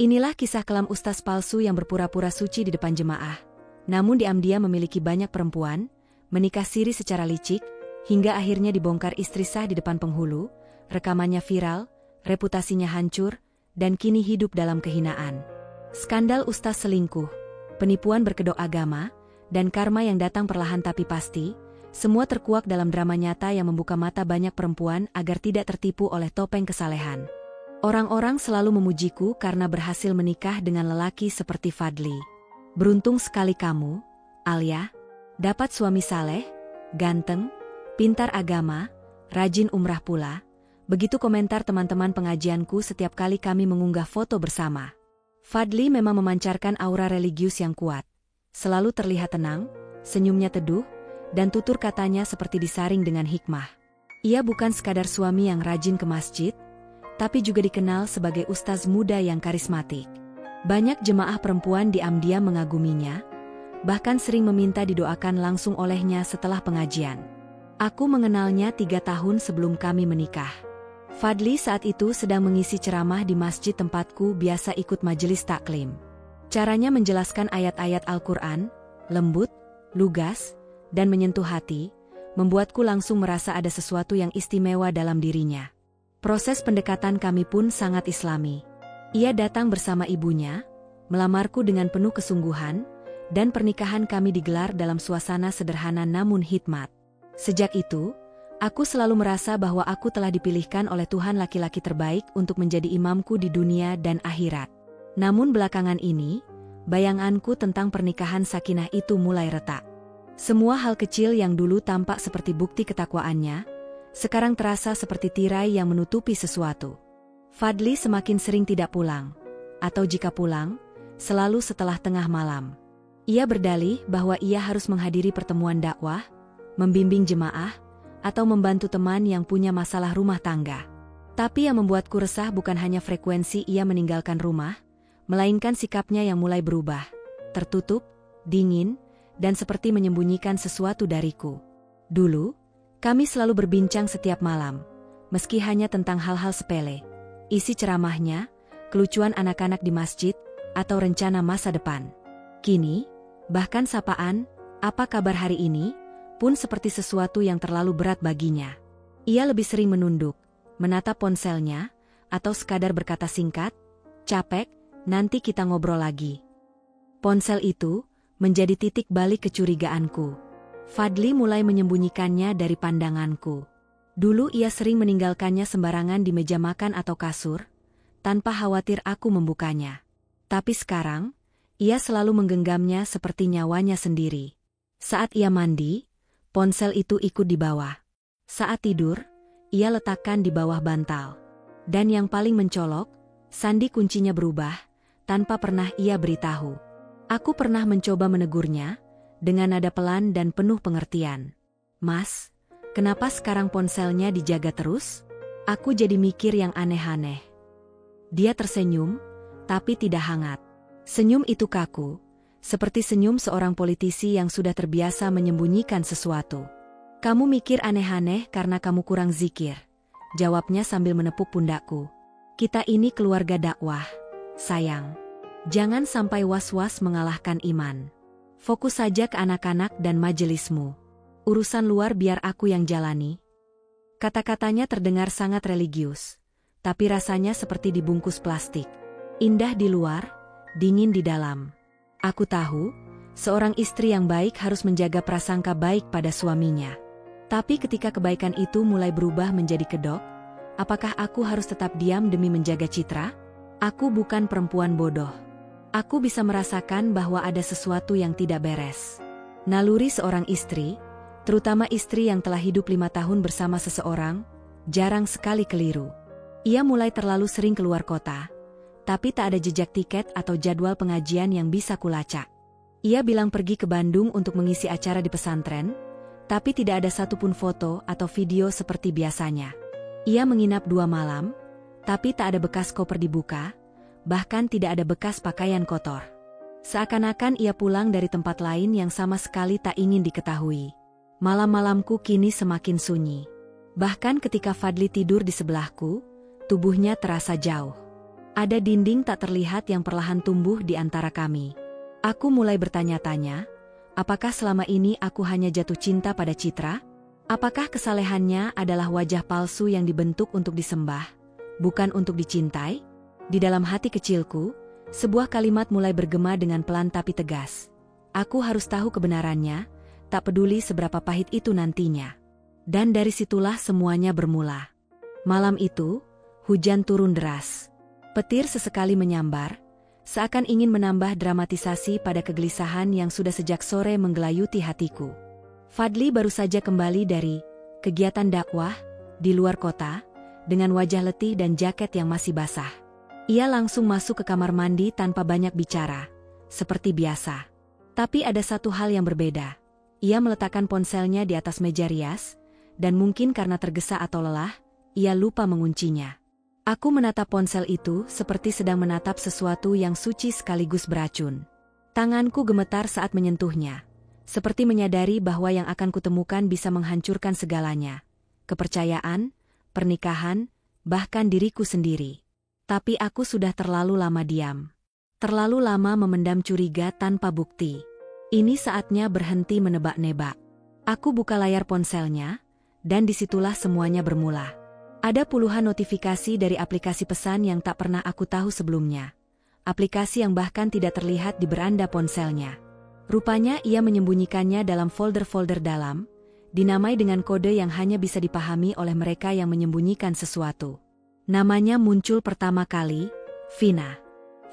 Inilah kisah kelam ustaz palsu yang berpura-pura suci di depan jemaah. Namun diam-diam memiliki banyak perempuan, menikah siri secara licik, hingga akhirnya dibongkar istri sah di depan penghulu, rekamannya viral, reputasinya hancur, dan kini hidup dalam kehinaan. Skandal ustaz selingkuh, penipuan berkedok agama, dan karma yang datang perlahan tapi pasti, semua terkuak dalam drama nyata yang membuka mata banyak perempuan agar tidak tertipu oleh topeng kesalehan. Orang-orang selalu memujiku karena berhasil menikah dengan lelaki seperti Fadly. Beruntung sekali kamu, Alia, dapat suami saleh, ganteng, pintar agama, rajin umrah pula. Begitu komentar teman-teman pengajianku setiap kali kami mengunggah foto bersama. Fadly memang memancarkan aura religius yang kuat. Selalu terlihat tenang, senyumnya teduh, dan tutur katanya seperti disaring dengan hikmah. Ia bukan sekadar suami yang rajin ke masjid, tapi juga dikenal sebagai ustaz muda yang karismatik. Banyak jemaah perempuan diam-diam mengaguminya, bahkan sering meminta didoakan langsung olehnya setelah pengajian. Aku mengenalnya 3 tahun sebelum kami menikah. Fadly saat itu sedang mengisi ceramah di masjid tempatku biasa ikut majelis taklim. Caranya menjelaskan ayat-ayat Al-Quran, lembut, lugas, dan menyentuh hati, membuatku langsung merasa ada sesuatu yang istimewa dalam dirinya. Proses pendekatan kami pun sangat islami. Ia datang bersama ibunya, melamarku dengan penuh kesungguhan, dan pernikahan kami digelar dalam suasana sederhana namun hikmat. Sejak itu, aku selalu merasa bahwa aku telah dipilihkan oleh Tuhan laki-laki terbaik untuk menjadi imamku di dunia dan akhirat. Namun belakangan ini, bayanganku tentang pernikahan sakinah itu mulai retak. Semua hal kecil yang dulu tampak seperti bukti ketakwaannya, sekarang terasa seperti tirai yang menutupi sesuatu. Fadly semakin sering tidak pulang, atau jika pulang, selalu setelah tengah malam. Ia berdalih bahwa ia harus menghadiri pertemuan dakwah, membimbing jemaah, atau membantu teman yang punya masalah rumah tangga. Tapi yang membuatku resah bukan hanya frekuensi ia meninggalkan rumah, melainkan sikapnya yang mulai berubah, tertutup, dingin, dan seperti menyembunyikan sesuatu dariku. Dulu, kami selalu berbincang setiap malam, meski hanya tentang hal-hal sepele, isi ceramahnya, kelucuan anak-anak di masjid, atau rencana masa depan. Kini, bahkan sapaan, "Apa kabar hari ini?" pun seperti sesuatu yang terlalu berat baginya. Ia lebih sering menunduk, menatap ponselnya, atau sekadar berkata singkat, "Capek, nanti kita ngobrol lagi." Ponsel itu menjadi titik balik kecurigaanku. Fadly mulai menyembunyikannya dari pandanganku. Dulu ia sering meninggalkannya sembarangan di meja makan atau kasur, tanpa khawatir aku membukanya. Tapi sekarang, ia selalu menggenggamnya seperti nyawanya sendiri. Saat ia mandi, ponsel itu ikut dibawa. Saat tidur, ia letakkan di bawah bantal. Dan yang paling mencolok, sandi kuncinya berubah, tanpa pernah ia beritahu. Aku pernah mencoba menegurnya, dengan nada pelan dan penuh pengertian. "Mas, kenapa sekarang ponselnya dijaga terus?" Aku jadi mikir yang aneh-aneh. Dia tersenyum, tapi tidak hangat. Senyum itu kaku, seperti senyum seorang politisi yang sudah terbiasa menyembunyikan sesuatu. "Kamu mikir aneh-aneh karena kamu kurang zikir," jawabnya sambil menepuk pundakku. "Kita ini keluarga dakwah, sayang. Jangan sampai was-was mengalahkan iman. Fokus saja ke anak-anak dan majelismu. Urusan luar biar aku yang jalani." Kata-katanya terdengar sangat religius, tapi rasanya seperti dibungkus plastik. Indah di luar, dingin di dalam. Aku tahu, seorang istri yang baik harus menjaga prasangka baik pada suaminya. Tapi ketika kebaikan itu mulai berubah menjadi kedok, apakah aku harus tetap diam demi menjaga citra? Aku bukan perempuan bodoh. Aku bisa merasakan bahwa ada sesuatu yang tidak beres. Naluri seorang istri, terutama istri yang telah hidup 5 tahun bersama seseorang, jarang sekali keliru. Ia mulai terlalu sering keluar kota, tapi tak ada jejak tiket atau jadwal pengajian yang bisa kulacak. Ia bilang pergi ke Bandung untuk mengisi acara di pesantren, tapi tidak ada satupun foto atau video seperti biasanya. Ia menginap 2 malam, tapi tak ada bekas koper dibuka, bahkan tidak ada bekas pakaian kotor. Seakan-akan ia pulang dari tempat lain yang sama sekali tak ingin diketahui. Malam-malamku kini semakin sunyi. Bahkan ketika Fadly tidur di sebelahku, tubuhnya terasa jauh. Ada dinding tak terlihat yang perlahan tumbuh di antara kami. Aku mulai bertanya-tanya, apakah selama ini aku hanya jatuh cinta pada Citra? Apakah kesalehannya adalah wajah palsu yang dibentuk untuk disembah, bukan untuk dicintai? Di dalam hati kecilku, sebuah kalimat mulai bergema dengan pelan tapi tegas. Aku harus tahu kebenarannya, tak peduli seberapa pahit itu nantinya. Dan dari situlah semuanya bermula. Malam itu, hujan turun deras. Petir sesekali menyambar, seakan ingin menambah dramatisasi pada kegelisahan yang sudah sejak sore menggelayuti hatiku. Fadli baru saja kembali dari kegiatan dakwah di luar kota, dengan wajah letih dan jaket yang masih basah. Ia langsung masuk ke kamar mandi tanpa banyak bicara, seperti biasa. Tapi ada satu hal yang berbeda. Ia meletakkan ponselnya di atas meja rias, dan mungkin karena tergesa atau lelah, ia lupa menguncinya. Aku menatap ponsel itu seperti sedang menatap sesuatu yang suci sekaligus beracun. Tanganku gemetar saat menyentuhnya, seperti menyadari bahwa yang akan kutemukan bisa menghancurkan segalanya. Kepercayaan, pernikahan, bahkan diriku sendiri. Tapi aku sudah terlalu lama diam. Terlalu lama memendam curiga tanpa bukti. Ini saatnya berhenti menebak-nebak. Aku buka layar ponselnya, dan disitulah semuanya bermula. Ada puluhan notifikasi dari aplikasi pesan yang tak pernah aku tahu sebelumnya. Aplikasi yang bahkan tidak terlihat di beranda ponselnya. Rupanya ia menyembunyikannya dalam folder-folder dalam, dinamai dengan kode yang hanya bisa dipahami oleh mereka yang menyembunyikan sesuatu. Namanya muncul pertama kali, Vina.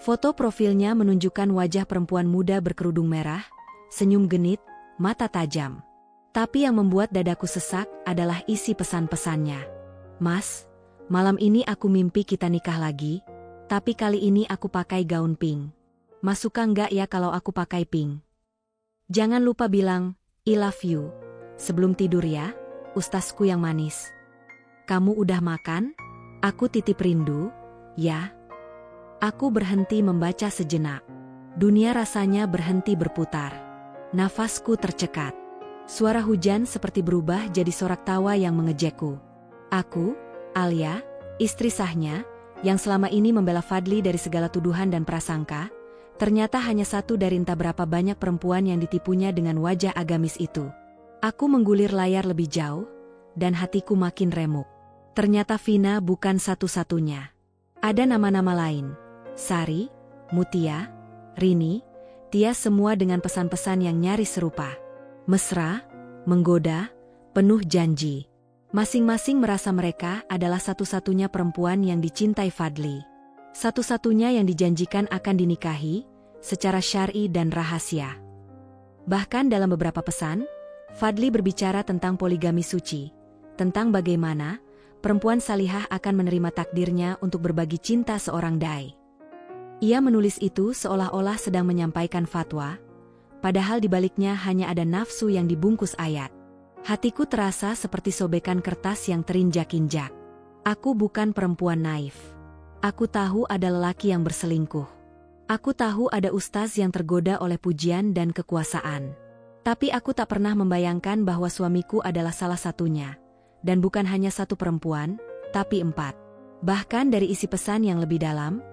Foto profilnya menunjukkan wajah perempuan muda berkerudung merah, senyum genit, mata tajam. Tapi yang membuat dadaku sesak adalah isi pesan-pesannya. Mas, malam ini aku mimpi kita nikah lagi, tapi kali ini aku pakai gaun pink. Mas suka nggak ya kalau aku pakai pink? Jangan lupa bilang, I love you. Sebelum tidur ya, ustazku yang manis. Kamu udah makan? Aku titip rindu, ya. Aku berhenti membaca sejenak. Dunia rasanya berhenti berputar. Nafasku tercekat. Suara hujan seperti berubah jadi sorak tawa yang mengejekku. Aku, Alia, istri sahnya, yang selama ini membela Fadli dari segala tuduhan dan prasangka, ternyata hanya satu dari entah berapa banyak perempuan yang ditipunya dengan wajah agamis itu. Aku menggulir layar lebih jauh, dan hatiku makin remuk. Ternyata Vina bukan satu-satunya. Ada nama-nama lain. Sari, Mutia, Rini, Tia, semua dengan pesan-pesan yang nyaris serupa. Mesra, menggoda, penuh janji. Masing-masing merasa mereka adalah satu-satunya perempuan yang dicintai Fadli. Satu-satunya yang dijanjikan akan dinikahi, secara syar'i dan rahasia. Bahkan dalam beberapa pesan, Fadli berbicara tentang poligami suci, tentang bagaimana perempuan salihah akan menerima takdirnya untuk berbagi cinta seorang dai. Ia menulis itu seolah-olah sedang menyampaikan fatwa, padahal di baliknya hanya ada nafsu yang dibungkus ayat. Hatiku terasa seperti sobekan kertas yang terinjak-injak. Aku bukan perempuan naif. Aku tahu ada lelaki yang berselingkuh. Aku tahu ada ustaz yang tergoda oleh pujian dan kekuasaan. Tapi aku tak pernah membayangkan bahwa suamiku adalah salah satunya. Dan bukan hanya satu perempuan, tapi 4. Bahkan dari isi pesan yang lebih dalam,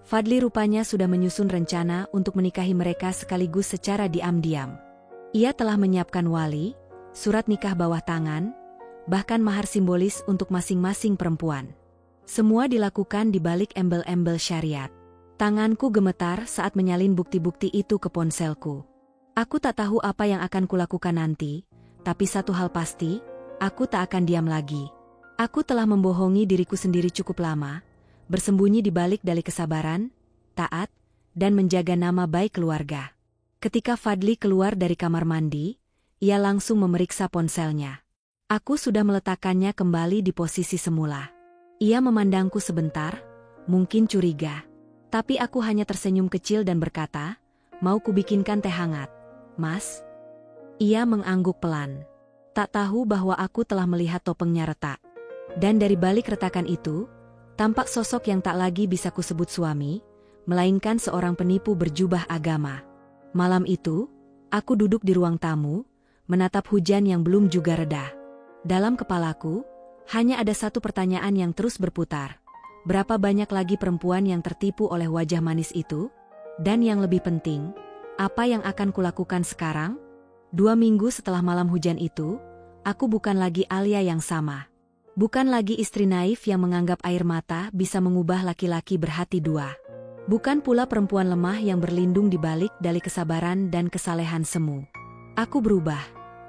Fadli rupanya sudah menyusun rencana untuk menikahi mereka sekaligus secara diam-diam. Ia telah menyiapkan wali, surat nikah bawah tangan, bahkan mahar simbolis untuk masing-masing perempuan. Semua dilakukan di balik embel-embel syariat. Tanganku gemetar saat menyalin bukti-bukti itu ke ponselku. Aku tak tahu apa yang akan kulakukan nanti, tapi satu hal pasti, aku tak akan diam lagi. Aku telah membohongi diriku sendiri cukup lama, bersembunyi di balik dalih kesabaran, taat, dan menjaga nama baik keluarga. Ketika Fadli keluar dari kamar mandi, ia langsung memeriksa ponselnya. Aku sudah meletakkannya kembali di posisi semula. Ia memandangku sebentar, mungkin curiga. Tapi aku hanya tersenyum kecil dan berkata, mau kubikinkan teh hangat, Mas? Ia mengangguk pelan. Tak tahu bahwa aku telah melihat topengnya retak. Dan dari balik retakan itu, tampak sosok yang tak lagi bisa kusebut suami, melainkan seorang penipu berjubah agama. Malam itu, aku duduk di ruang tamu, menatap hujan yang belum juga reda. Dalam kepalaku, hanya ada satu pertanyaan yang terus berputar. Berapa banyak lagi perempuan yang tertipu oleh wajah manis itu? Dan yang lebih penting, apa yang akan kulakukan sekarang? 2 minggu setelah malam hujan itu, aku bukan lagi Alia yang sama. Bukan lagi istri naif yang menganggap air mata bisa mengubah laki-laki berhati dua. Bukan pula perempuan lemah yang berlindung di balik dali kesabaran dan kesalehan semu. Aku berubah,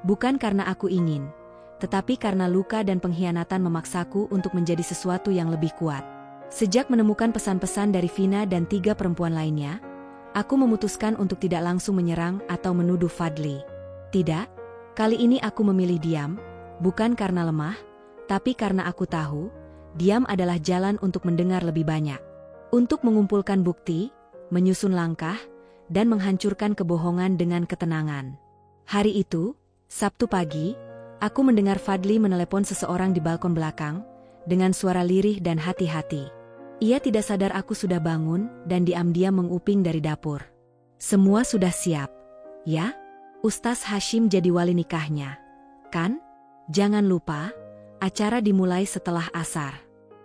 bukan karena aku ingin, tetapi karena luka dan pengkhianatan memaksaku untuk menjadi sesuatu yang lebih kuat. Sejak menemukan pesan-pesan dari Vina dan 3 perempuan lainnya, aku memutuskan untuk tidak langsung menyerang atau menuduh Fadli. Tidak, kali ini aku memilih diam, bukan karena lemah, tapi karena aku tahu, diam adalah jalan untuk mendengar lebih banyak. Untuk mengumpulkan bukti, menyusun langkah, dan menghancurkan kebohongan dengan ketenangan. Hari itu, Sabtu pagi, aku mendengar Fadli menelepon seseorang di balkon belakang, dengan suara lirih dan hati-hati. Ia tidak sadar aku sudah bangun dan diam-diam menguping dari dapur. Semua sudah siap, ya? Ustaz Hashim jadi wali nikahnya, kan? Jangan lupa, acara dimulai setelah asar.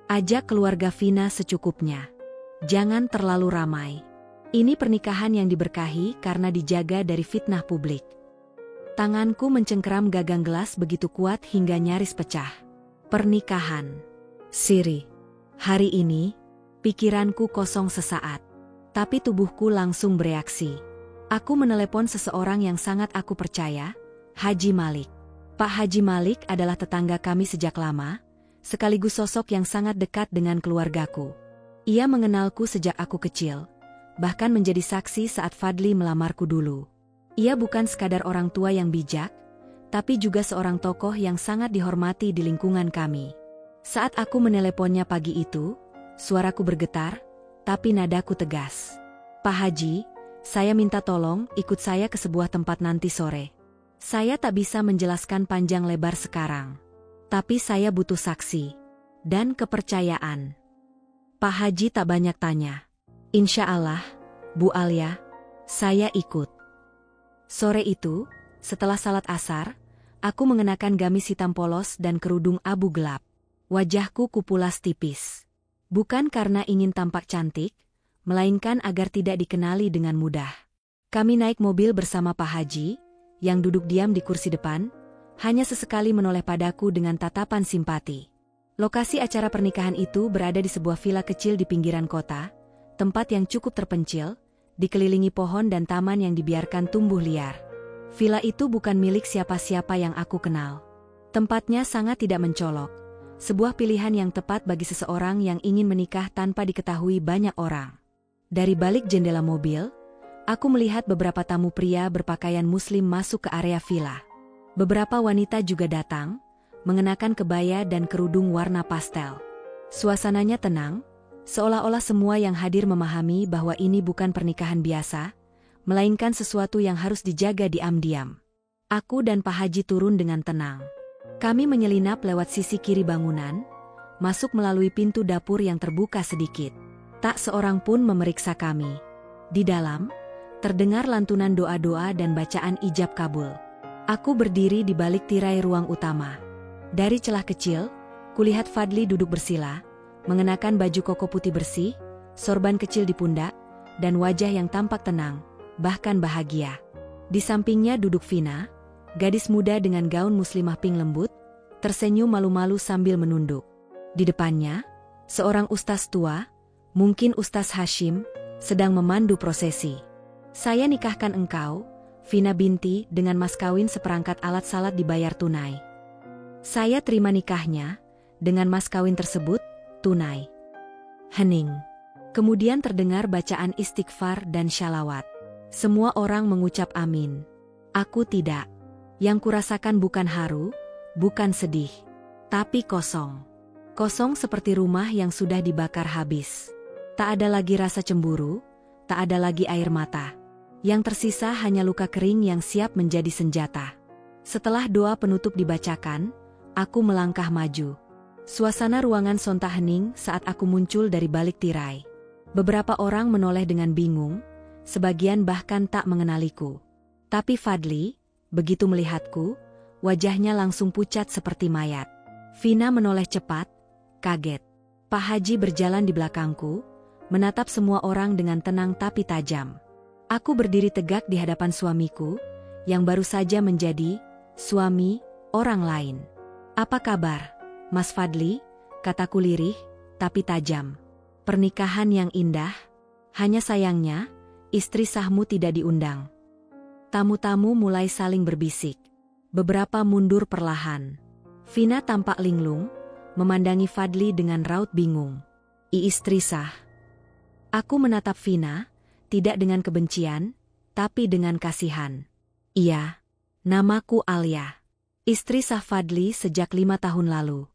Ajak keluarga Vina secukupnya. Jangan terlalu ramai. Ini pernikahan yang diberkahi karena dijaga dari fitnah publik. Tanganku mencengkeram gagang gelas begitu kuat hingga nyaris pecah. Pernikahan. Siri. Hari ini, pikiranku kosong sesaat. Tapi tubuhku langsung bereaksi. Aku menelepon seseorang yang sangat aku percaya, Haji Malik. Pak Haji Malik adalah tetangga kami sejak lama, sekaligus sosok yang sangat dekat dengan keluargaku. Ia mengenalku sejak aku kecil, bahkan menjadi saksi saat Fadli melamarku dulu. Ia bukan sekadar orang tua yang bijak, tapi juga seorang tokoh yang sangat dihormati di lingkungan kami. Saat aku meneleponnya pagi itu, suaraku bergetar, tapi nadaku tegas. Pak Haji, saya minta tolong ikut saya ke sebuah tempat nanti sore. Saya tak bisa menjelaskan panjang lebar sekarang, tapi saya butuh saksi dan kepercayaan. Pak Haji tak banyak tanya. Insya Allah, Bu Alia, saya ikut. Sore itu, setelah salat asar, aku mengenakan gamis hitam polos dan kerudung abu gelap. Wajahku kupulas tipis. Bukan karena ingin tampak cantik, melainkan agar tidak dikenali dengan mudah. Kami naik mobil bersama Pak Haji, yang duduk diam di kursi depan, hanya sesekali menoleh padaku dengan tatapan simpati. Lokasi acara pernikahan itu berada di sebuah villa kecil di pinggiran kota, tempat yang cukup terpencil, dikelilingi pohon dan taman yang dibiarkan tumbuh liar. Villa itu bukan milik siapa-siapa yang aku kenal. Tempatnya sangat tidak mencolok, sebuah pilihan yang tepat bagi seseorang yang ingin menikah tanpa diketahui banyak orang. Dari balik jendela mobil, aku melihat beberapa tamu pria berpakaian muslim masuk ke area villa. Beberapa wanita juga datang, mengenakan kebaya dan kerudung warna pastel. Suasananya tenang, seolah-olah semua yang hadir memahami bahwa ini bukan pernikahan biasa, melainkan sesuatu yang harus dijaga diam-diam. Aku dan Pak Haji turun dengan tenang. Kami menyelinap lewat sisi kiri bangunan, masuk melalui pintu dapur yang terbuka sedikit. Tak seorang pun memeriksa kami. Di dalam, terdengar lantunan doa-doa dan bacaan ijab kabul. Aku berdiri di balik tirai ruang utama. Dari celah kecil, kulihat Fadli duduk bersila, mengenakan baju koko putih bersih, sorban kecil di pundak, dan wajah yang tampak tenang, bahkan bahagia. Di sampingnya duduk Vina, gadis muda dengan gaun muslimah pink lembut, tersenyum malu-malu sambil menunduk. Di depannya, seorang ustaz tua, mungkin Ustaz Hashim, sedang memandu prosesi. Saya nikahkan engkau, Vina binti, dengan mas kawin seperangkat alat salat dibayar tunai. Saya terima nikahnya, dengan mas kawin tersebut, tunai. Hening. Kemudian terdengar bacaan istighfar dan syalawat. Semua orang mengucap amin. Aku tidak. Yang kurasakan bukan haru, bukan sedih, tapi kosong. Kosong seperti rumah yang sudah dibakar habis. Tak ada lagi rasa cemburu, tak ada lagi air mata. Yang tersisa hanya luka kering yang siap menjadi senjata. Setelah doa penutup dibacakan, aku melangkah maju. Suasana ruangan sontak hening saat aku muncul dari balik tirai. Beberapa orang menoleh dengan bingung, sebagian bahkan tak mengenaliku. Tapi Fadli, begitu melihatku, wajahnya langsung pucat seperti mayat. Vina menoleh cepat, kaget. Pak Haji berjalan di belakangku, menatap semua orang dengan tenang tapi tajam. Aku berdiri tegak di hadapan suamiku, yang baru saja menjadi suami orang lain. "Apa kabar, Mas Fadli?" kataku lirih, tapi tajam. "Pernikahan yang indah, hanya sayangnya, istri sahmu tidak diundang." Tamu-tamu mulai saling berbisik. Beberapa mundur perlahan. Vina tampak linglung, memandangi Fadli dengan raut bingung. Istri sah." Aku menatap Vina, tidak dengan kebencian, tapi dengan kasihan. "Iya, namaku Alia. Istri sah Fadli sejak 5 tahun lalu.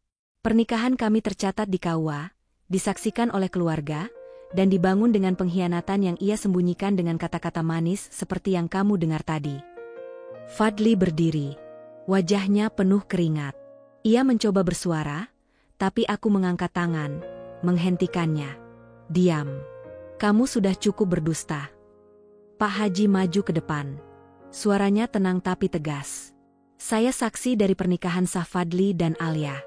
Pernikahan kami tercatat di KUA, disaksikan oleh keluarga, dan dibangun dengan pengkhianatan yang ia sembunyikan dengan kata-kata manis seperti yang kamu dengar tadi." Fadli berdiri. Wajahnya penuh keringat. Ia mencoba bersuara, tapi aku mengangkat tangan, menghentikannya. "Diam. Kamu sudah cukup berdusta." Pak Haji maju ke depan. Suaranya tenang tapi tegas. "Saya saksi dari pernikahan sah Fadli dan Alia.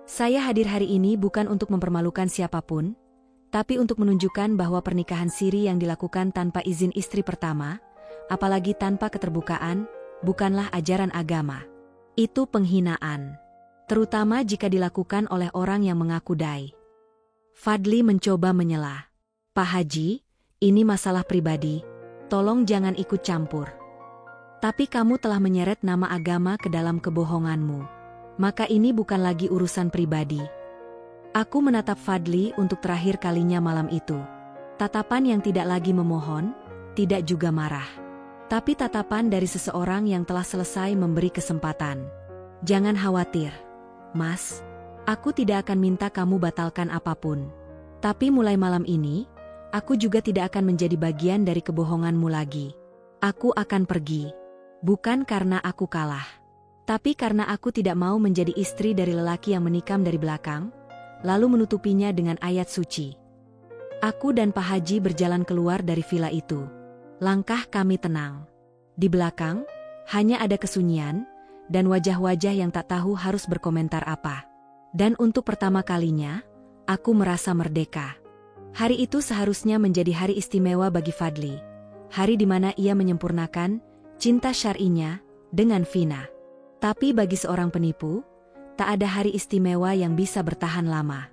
Saya hadir hari ini bukan untuk mempermalukan siapapun, tapi untuk menunjukkan bahwa pernikahan siri yang dilakukan tanpa izin istri pertama, apalagi tanpa keterbukaan, bukanlah ajaran agama. Itu penghinaan, terutama jika dilakukan oleh orang yang mengaku dai." Fadli mencoba menyela. "Pak Haji, ini masalah pribadi, tolong jangan ikut campur. Tapi kamu telah menyeret nama agama ke dalam kebohonganmu. Maka ini bukan lagi urusan pribadi." Aku menatap Fadli untuk terakhir kalinya malam itu. Tatapan yang tidak lagi memohon, tidak juga marah. Tapi tatapan dari seseorang yang telah selesai memberi kesempatan. "Jangan khawatir, Mas. Aku tidak akan minta kamu batalkan apapun. Tapi mulai malam ini, aku juga tidak akan menjadi bagian dari kebohonganmu lagi. Aku akan pergi. Bukan karena aku kalah, tapi karena aku tidak mau menjadi istri dari lelaki yang menikam dari belakang, lalu menutupinya dengan ayat suci." Aku dan Pak Haji berjalan keluar dari villa itu. Langkah kami tenang. Di belakang, hanya ada kesunyian, dan wajah-wajah yang tak tahu harus berkomentar apa. Dan untuk pertama kalinya, aku merasa merdeka. Hari itu seharusnya menjadi hari istimewa bagi Fadli. Hari di mana ia menyempurnakan cinta syar'inya dengan Vina. Tapi bagi seorang penipu, tak ada hari istimewa yang bisa bertahan lama.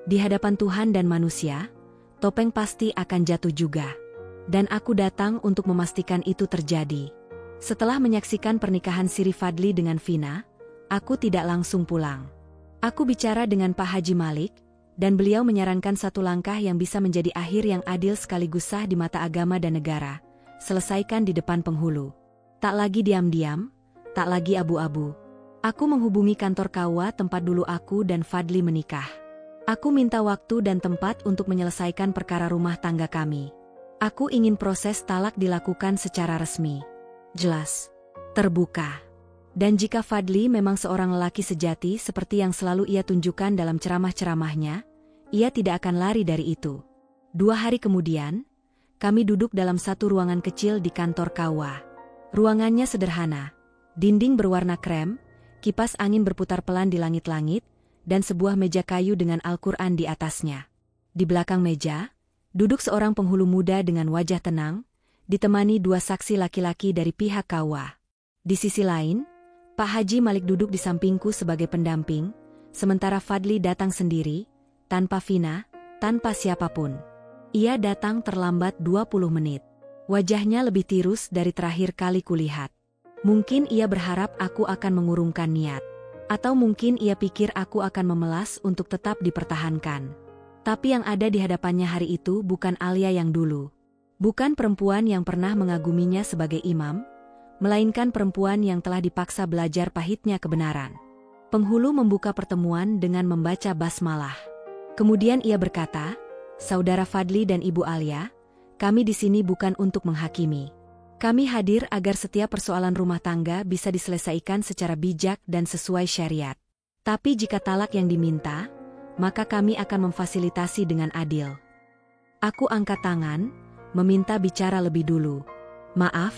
Di hadapan Tuhan dan manusia, topeng pasti akan jatuh juga. Dan aku datang untuk memastikan itu terjadi. Setelah menyaksikan pernikahan siri Fadli dengan Vina, aku tidak langsung pulang. Aku bicara dengan Pak Haji Malik, dan beliau menyarankan satu langkah yang bisa menjadi akhir yang adil sekaligus sah di mata agama dan negara. Selesaikan di depan penghulu. Tak lagi diam-diam, tak lagi abu-abu. Aku menghubungi kantor KUA tempat dulu aku dan Fadli menikah. Aku minta waktu dan tempat untuk menyelesaikan perkara rumah tangga kami. Aku ingin proses talak dilakukan secara resmi. Jelas. Terbuka. Dan jika Fadli memang seorang lelaki sejati seperti yang selalu ia tunjukkan dalam ceramah-ceramahnya, ia tidak akan lari dari itu. 2 hari kemudian, kami duduk dalam satu ruangan kecil di kantor KUA. Ruangannya sederhana. Dinding berwarna krem, kipas angin berputar pelan di langit-langit, dan sebuah meja kayu dengan Al-Quran di atasnya. Di belakang meja, duduk seorang penghulu muda dengan wajah tenang, ditemani 2 saksi laki-laki dari pihak KUA. Di sisi lain, Pak Haji Malik duduk di sampingku sebagai pendamping, sementara Fadli datang sendiri, tanpa Vina, tanpa siapapun. Ia datang terlambat 20 menit. Wajahnya lebih tirus dari terakhir kali kulihat. Mungkin ia berharap aku akan mengurungkan niat. Atau mungkin ia pikir aku akan memelas untuk tetap dipertahankan. Tapi yang ada di hadapannya hari itu bukan Alia yang dulu. Bukan perempuan yang pernah mengaguminya sebagai imam, melainkan perempuan yang telah dipaksa belajar pahitnya kebenaran. Penghulu membuka pertemuan dengan membaca basmalah. Kemudian ia berkata, "Saudara Fadli dan Ibu Alia, kami di sini bukan untuk menghakimi. Kami hadir agar setiap persoalan rumah tangga bisa diselesaikan secara bijak dan sesuai syariat. Tapi jika talak yang diminta, maka kami akan memfasilitasi dengan adil." Aku angkat tangan, meminta bicara lebih dulu. "Maaf,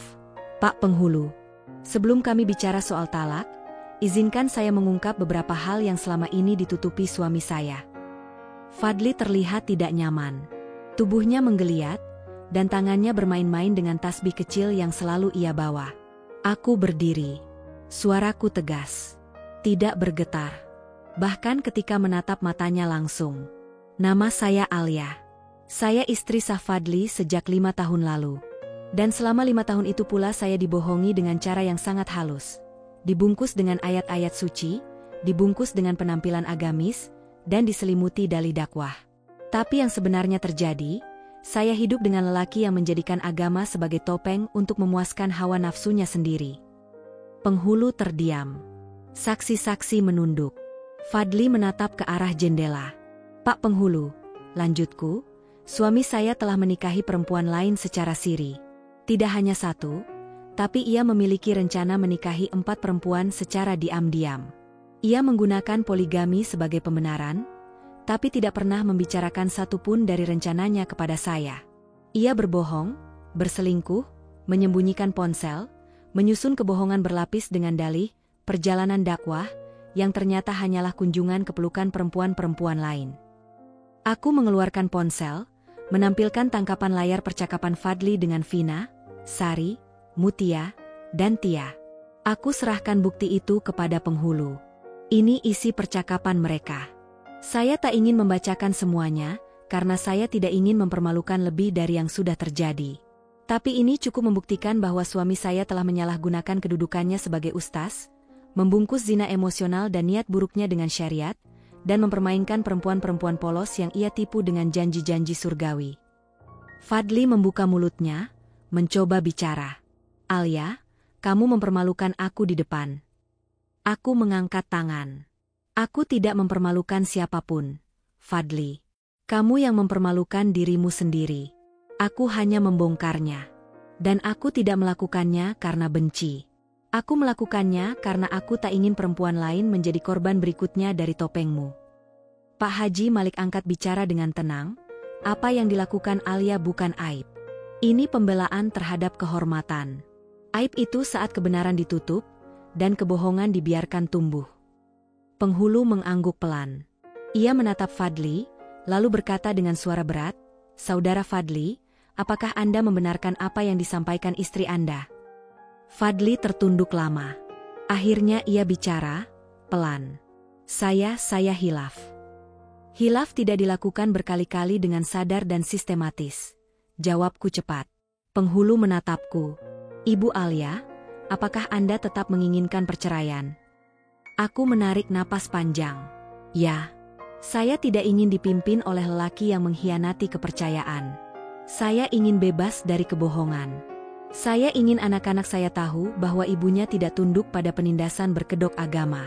Pak Penghulu. Sebelum kami bicara soal talak, izinkan saya mengungkap beberapa hal yang selama ini ditutupi suami saya." Fadli terlihat tidak nyaman. Tubuhnya menggeliat, dan tangannya bermain-main dengan tasbih kecil yang selalu ia bawa. Aku berdiri. Suaraku tegas. Tidak bergetar. Bahkan ketika menatap matanya langsung. Nama saya Alia. Saya istri Sah Fadli sejak 5 tahun lalu. Dan selama 5 tahun itu pula saya dibohongi dengan cara yang sangat halus. Dibungkus dengan ayat-ayat suci, dibungkus dengan penampilan agamis, dan diselimuti dalih dakwah. Tapi yang sebenarnya terjadi, saya hidup dengan lelaki yang menjadikan agama sebagai topeng untuk memuaskan hawa nafsunya sendiri. Penghulu terdiam. Saksi-saksi menunduk. Fadli menatap ke arah jendela. Pak Penghulu, lanjutku, suami saya telah menikahi perempuan lain secara siri. Tidak hanya satu, tapi ia memiliki rencana menikahi 4 perempuan secara diam-diam. Ia menggunakan poligami sebagai pembenaran, tapi tidak pernah membicarakan satupun dari rencananya kepada saya. Ia berbohong, berselingkuh, menyembunyikan ponsel, menyusun kebohongan berlapis dengan dalih, perjalanan dakwah, yang ternyata hanyalah kunjungan ke pelukan perempuan-perempuan lain. Aku mengeluarkan ponsel, menampilkan tangkapan layar percakapan Fadli dengan Vina, Sari, Mutia, dan Tia. Aku serahkan bukti itu kepada penghulu. Ini isi percakapan mereka. Saya tak ingin membacakan semuanya, karena saya tidak ingin mempermalukan lebih dari yang sudah terjadi. Tapi ini cukup membuktikan bahwa suami saya telah menyalahgunakan kedudukannya sebagai ustaz, membungkus zina emosional dan niat buruknya dengan syariat, dan mempermainkan perempuan-perempuan polos yang ia tipu dengan janji-janji surgawi. Fadli membuka mulutnya, mencoba bicara. Alia, kamu mempermalukan aku di depan. Aku mengangkat tangan. Aku tidak mempermalukan siapapun, Fadli. Kamu yang mempermalukan dirimu sendiri. Aku hanya membongkarnya. Dan aku tidak melakukannya karena benci. Aku melakukannya karena aku tak ingin perempuan lain menjadi korban berikutnya dari topengmu. Pak Haji Malik angkat bicara dengan tenang. Apa yang dilakukan Alia bukan aib. Ini pembelaan terhadap kehormatan. Aib itu saat kebenaran ditutup, dan kebohongan dibiarkan tumbuh. Penghulu mengangguk pelan. Ia menatap Fadli, lalu berkata dengan suara berat, Saudara Fadli, apakah Anda membenarkan apa yang disampaikan istri Anda? Fadli tertunduk lama. Akhirnya ia bicara, pelan. Saya hilaf. Hilaf tidak dilakukan berkali-kali dengan sadar dan sistematis. Jawabku cepat. Penghulu menatapku. Ibu Alia, apakah Anda tetap menginginkan perceraian? Aku menarik napas panjang. Ya, saya tidak ingin dipimpin oleh lelaki yang mengkhianati kepercayaan. Saya ingin bebas dari kebohongan. Saya ingin anak-anak saya tahu bahwa ibunya tidak tunduk pada penindasan berkedok agama.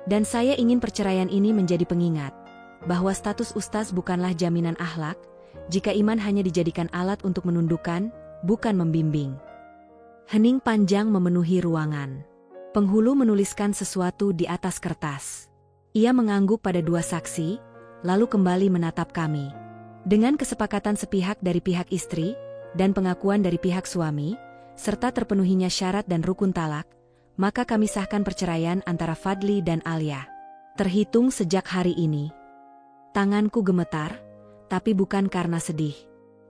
Dan saya ingin perceraian ini menjadi pengingat bahwa status ustaz bukanlah jaminan akhlak, jika iman hanya dijadikan alat untuk menundukkan, bukan membimbing. Hening panjang memenuhi ruangan. Penghulu menuliskan sesuatu di atas kertas. Ia mengangguk pada 2 saksi, lalu kembali menatap kami. Dengan kesepakatan sepihak dari pihak istri, dan pengakuan dari pihak suami, serta terpenuhinya syarat dan rukun talak, maka kami sahkan perceraian antara Fadli dan Alia. Terhitung sejak hari ini. Tanganku gemetar, tapi bukan karena sedih.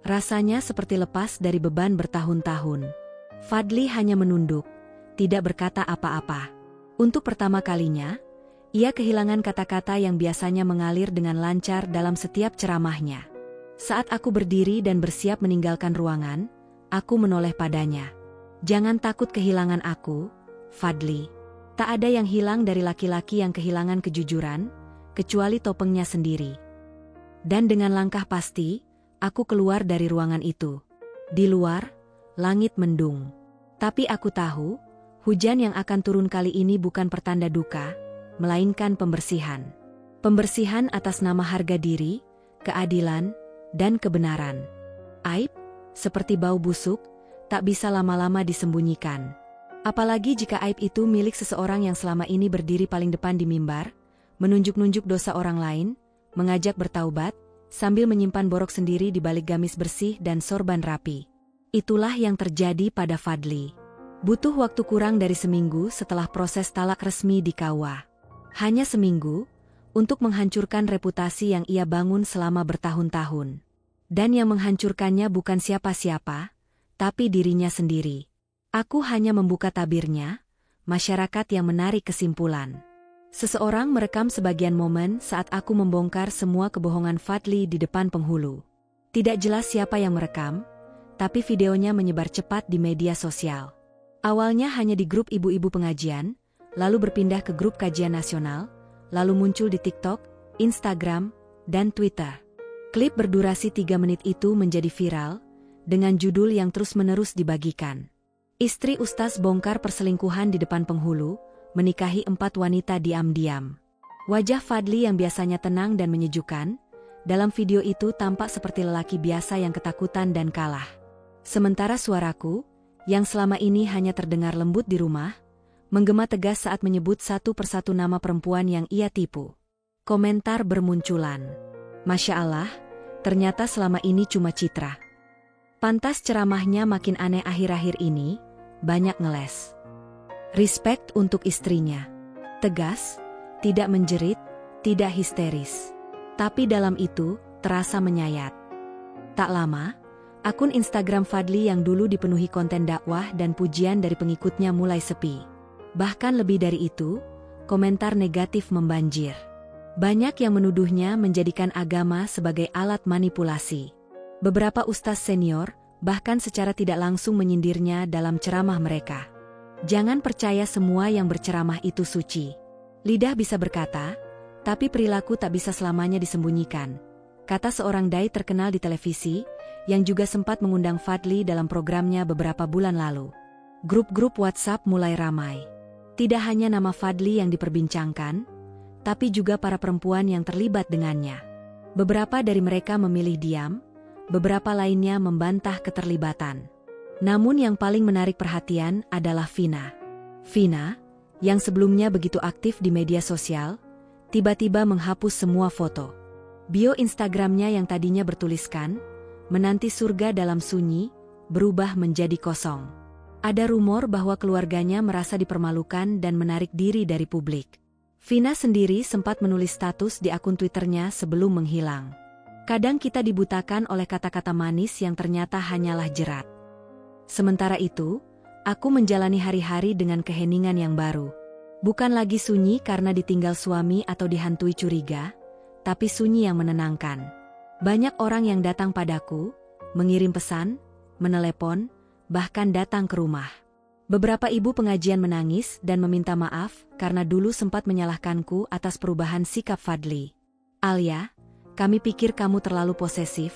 Rasanya seperti lepas dari beban bertahun-tahun. Fadli hanya menunduk, tidak berkata apa-apa. Untuk pertama kalinya, ia kehilangan kata-kata yang biasanya mengalir dengan lancar dalam setiap ceramahnya. Saat aku berdiri dan bersiap meninggalkan ruangan, aku menoleh padanya. Jangan takut kehilangan aku, Fadli. Tak ada yang hilang dari laki-laki yang kehilangan kejujuran, kecuali topengnya sendiri. Dan dengan langkah pasti, aku keluar dari ruangan itu. Di luar, langit mendung. Tapi aku tahu, hujan yang akan turun kali ini bukan pertanda duka, melainkan pembersihan. Pembersihan atas nama harga diri, keadilan, dan kebenaran. Aib, seperti bau busuk, tak bisa lama-lama disembunyikan. Apalagi jika aib itu milik seseorang yang selama ini berdiri paling depan di mimbar, menunjuk-nunjuk dosa orang lain, mengajak bertaubat, sambil menyimpan borok sendiri di balik gamis bersih dan sorban rapi. Itulah yang terjadi pada Fadli. Butuh waktu kurang dari seminggu setelah proses talak resmi di KUA. Hanya seminggu, untuk menghancurkan reputasi yang ia bangun selama bertahun-tahun. Dan yang menghancurkannya bukan siapa-siapa, tapi dirinya sendiri. Aku hanya membuka tabirnya, masyarakat yang menarik kesimpulan. Seseorang merekam sebagian momen saat aku membongkar semua kebohongan Fadly di depan penghulu. Tidak jelas siapa yang merekam, tapi videonya menyebar cepat di media sosial. Awalnya hanya di grup ibu-ibu pengajian, lalu berpindah ke grup kajian nasional, lalu muncul di TikTok, Instagram, dan Twitter. Klip berdurasi 3 menit itu menjadi viral, dengan judul yang terus-menerus dibagikan. Istri Ustaz bongkar perselingkuhan di depan penghulu, menikahi 4 wanita diam-diam. Wajah Fadly yang biasanya tenang dan menyejukkan, dalam video itu tampak seperti lelaki biasa yang ketakutan dan kalah. Sementara suaraku, yang selama ini hanya terdengar lembut di rumah, menggema tegas saat menyebut satu persatu nama perempuan yang ia tipu. Komentar bermunculan. Masya Allah, ternyata selama ini cuma citra. Pantas ceramahnya makin aneh akhir-akhir ini, banyak ngeles. Respect untuk istrinya. Tegas, tidak menjerit, tidak histeris. Tapi dalam itu, terasa menyayat. Tak lama, akun Instagram Fadly yang dulu dipenuhi konten dakwah dan pujian dari pengikutnya mulai sepi. Bahkan lebih dari itu, komentar negatif membanjir. Banyak yang menuduhnya menjadikan agama sebagai alat manipulasi. Beberapa ustaz senior bahkan secara tidak langsung menyindirnya dalam ceramah mereka. Jangan percaya semua yang berceramah itu suci. Lidah bisa berkata, tapi perilaku tak bisa selamanya disembunyikan, kata seorang dai terkenal di televisi, yang juga sempat mengundang Fadly dalam programnya beberapa bulan lalu. Grup-grup WhatsApp mulai ramai. Tidak hanya nama Fadly yang diperbincangkan, tapi juga para perempuan yang terlibat dengannya. Beberapa dari mereka memilih diam, beberapa lainnya membantah keterlibatan. Namun yang paling menarik perhatian adalah Vina. Vina, yang sebelumnya begitu aktif di media sosial, tiba-tiba menghapus semua foto. Bio Instagramnya yang tadinya bertuliskan, "Menanti surga dalam sunyi," berubah menjadi kosong. Ada rumor bahwa keluarganya merasa dipermalukan dan menarik diri dari publik. Vina sendiri sempat menulis status di akun Twitternya sebelum menghilang. Kadang kita dibutakan oleh kata-kata manis yang ternyata hanyalah jerat. Sementara itu, aku menjalani hari-hari dengan keheningan yang baru. Bukan lagi sunyi karena ditinggal suami atau dihantui curiga, tapi sunyi yang menenangkan. Banyak orang yang datang padaku, mengirim pesan, menelepon, bahkan datang ke rumah. Beberapa ibu pengajian menangis dan meminta maaf karena dulu sempat menyalahkanku atas perubahan sikap Fadly. "Alia, kami pikir kamu terlalu posesif,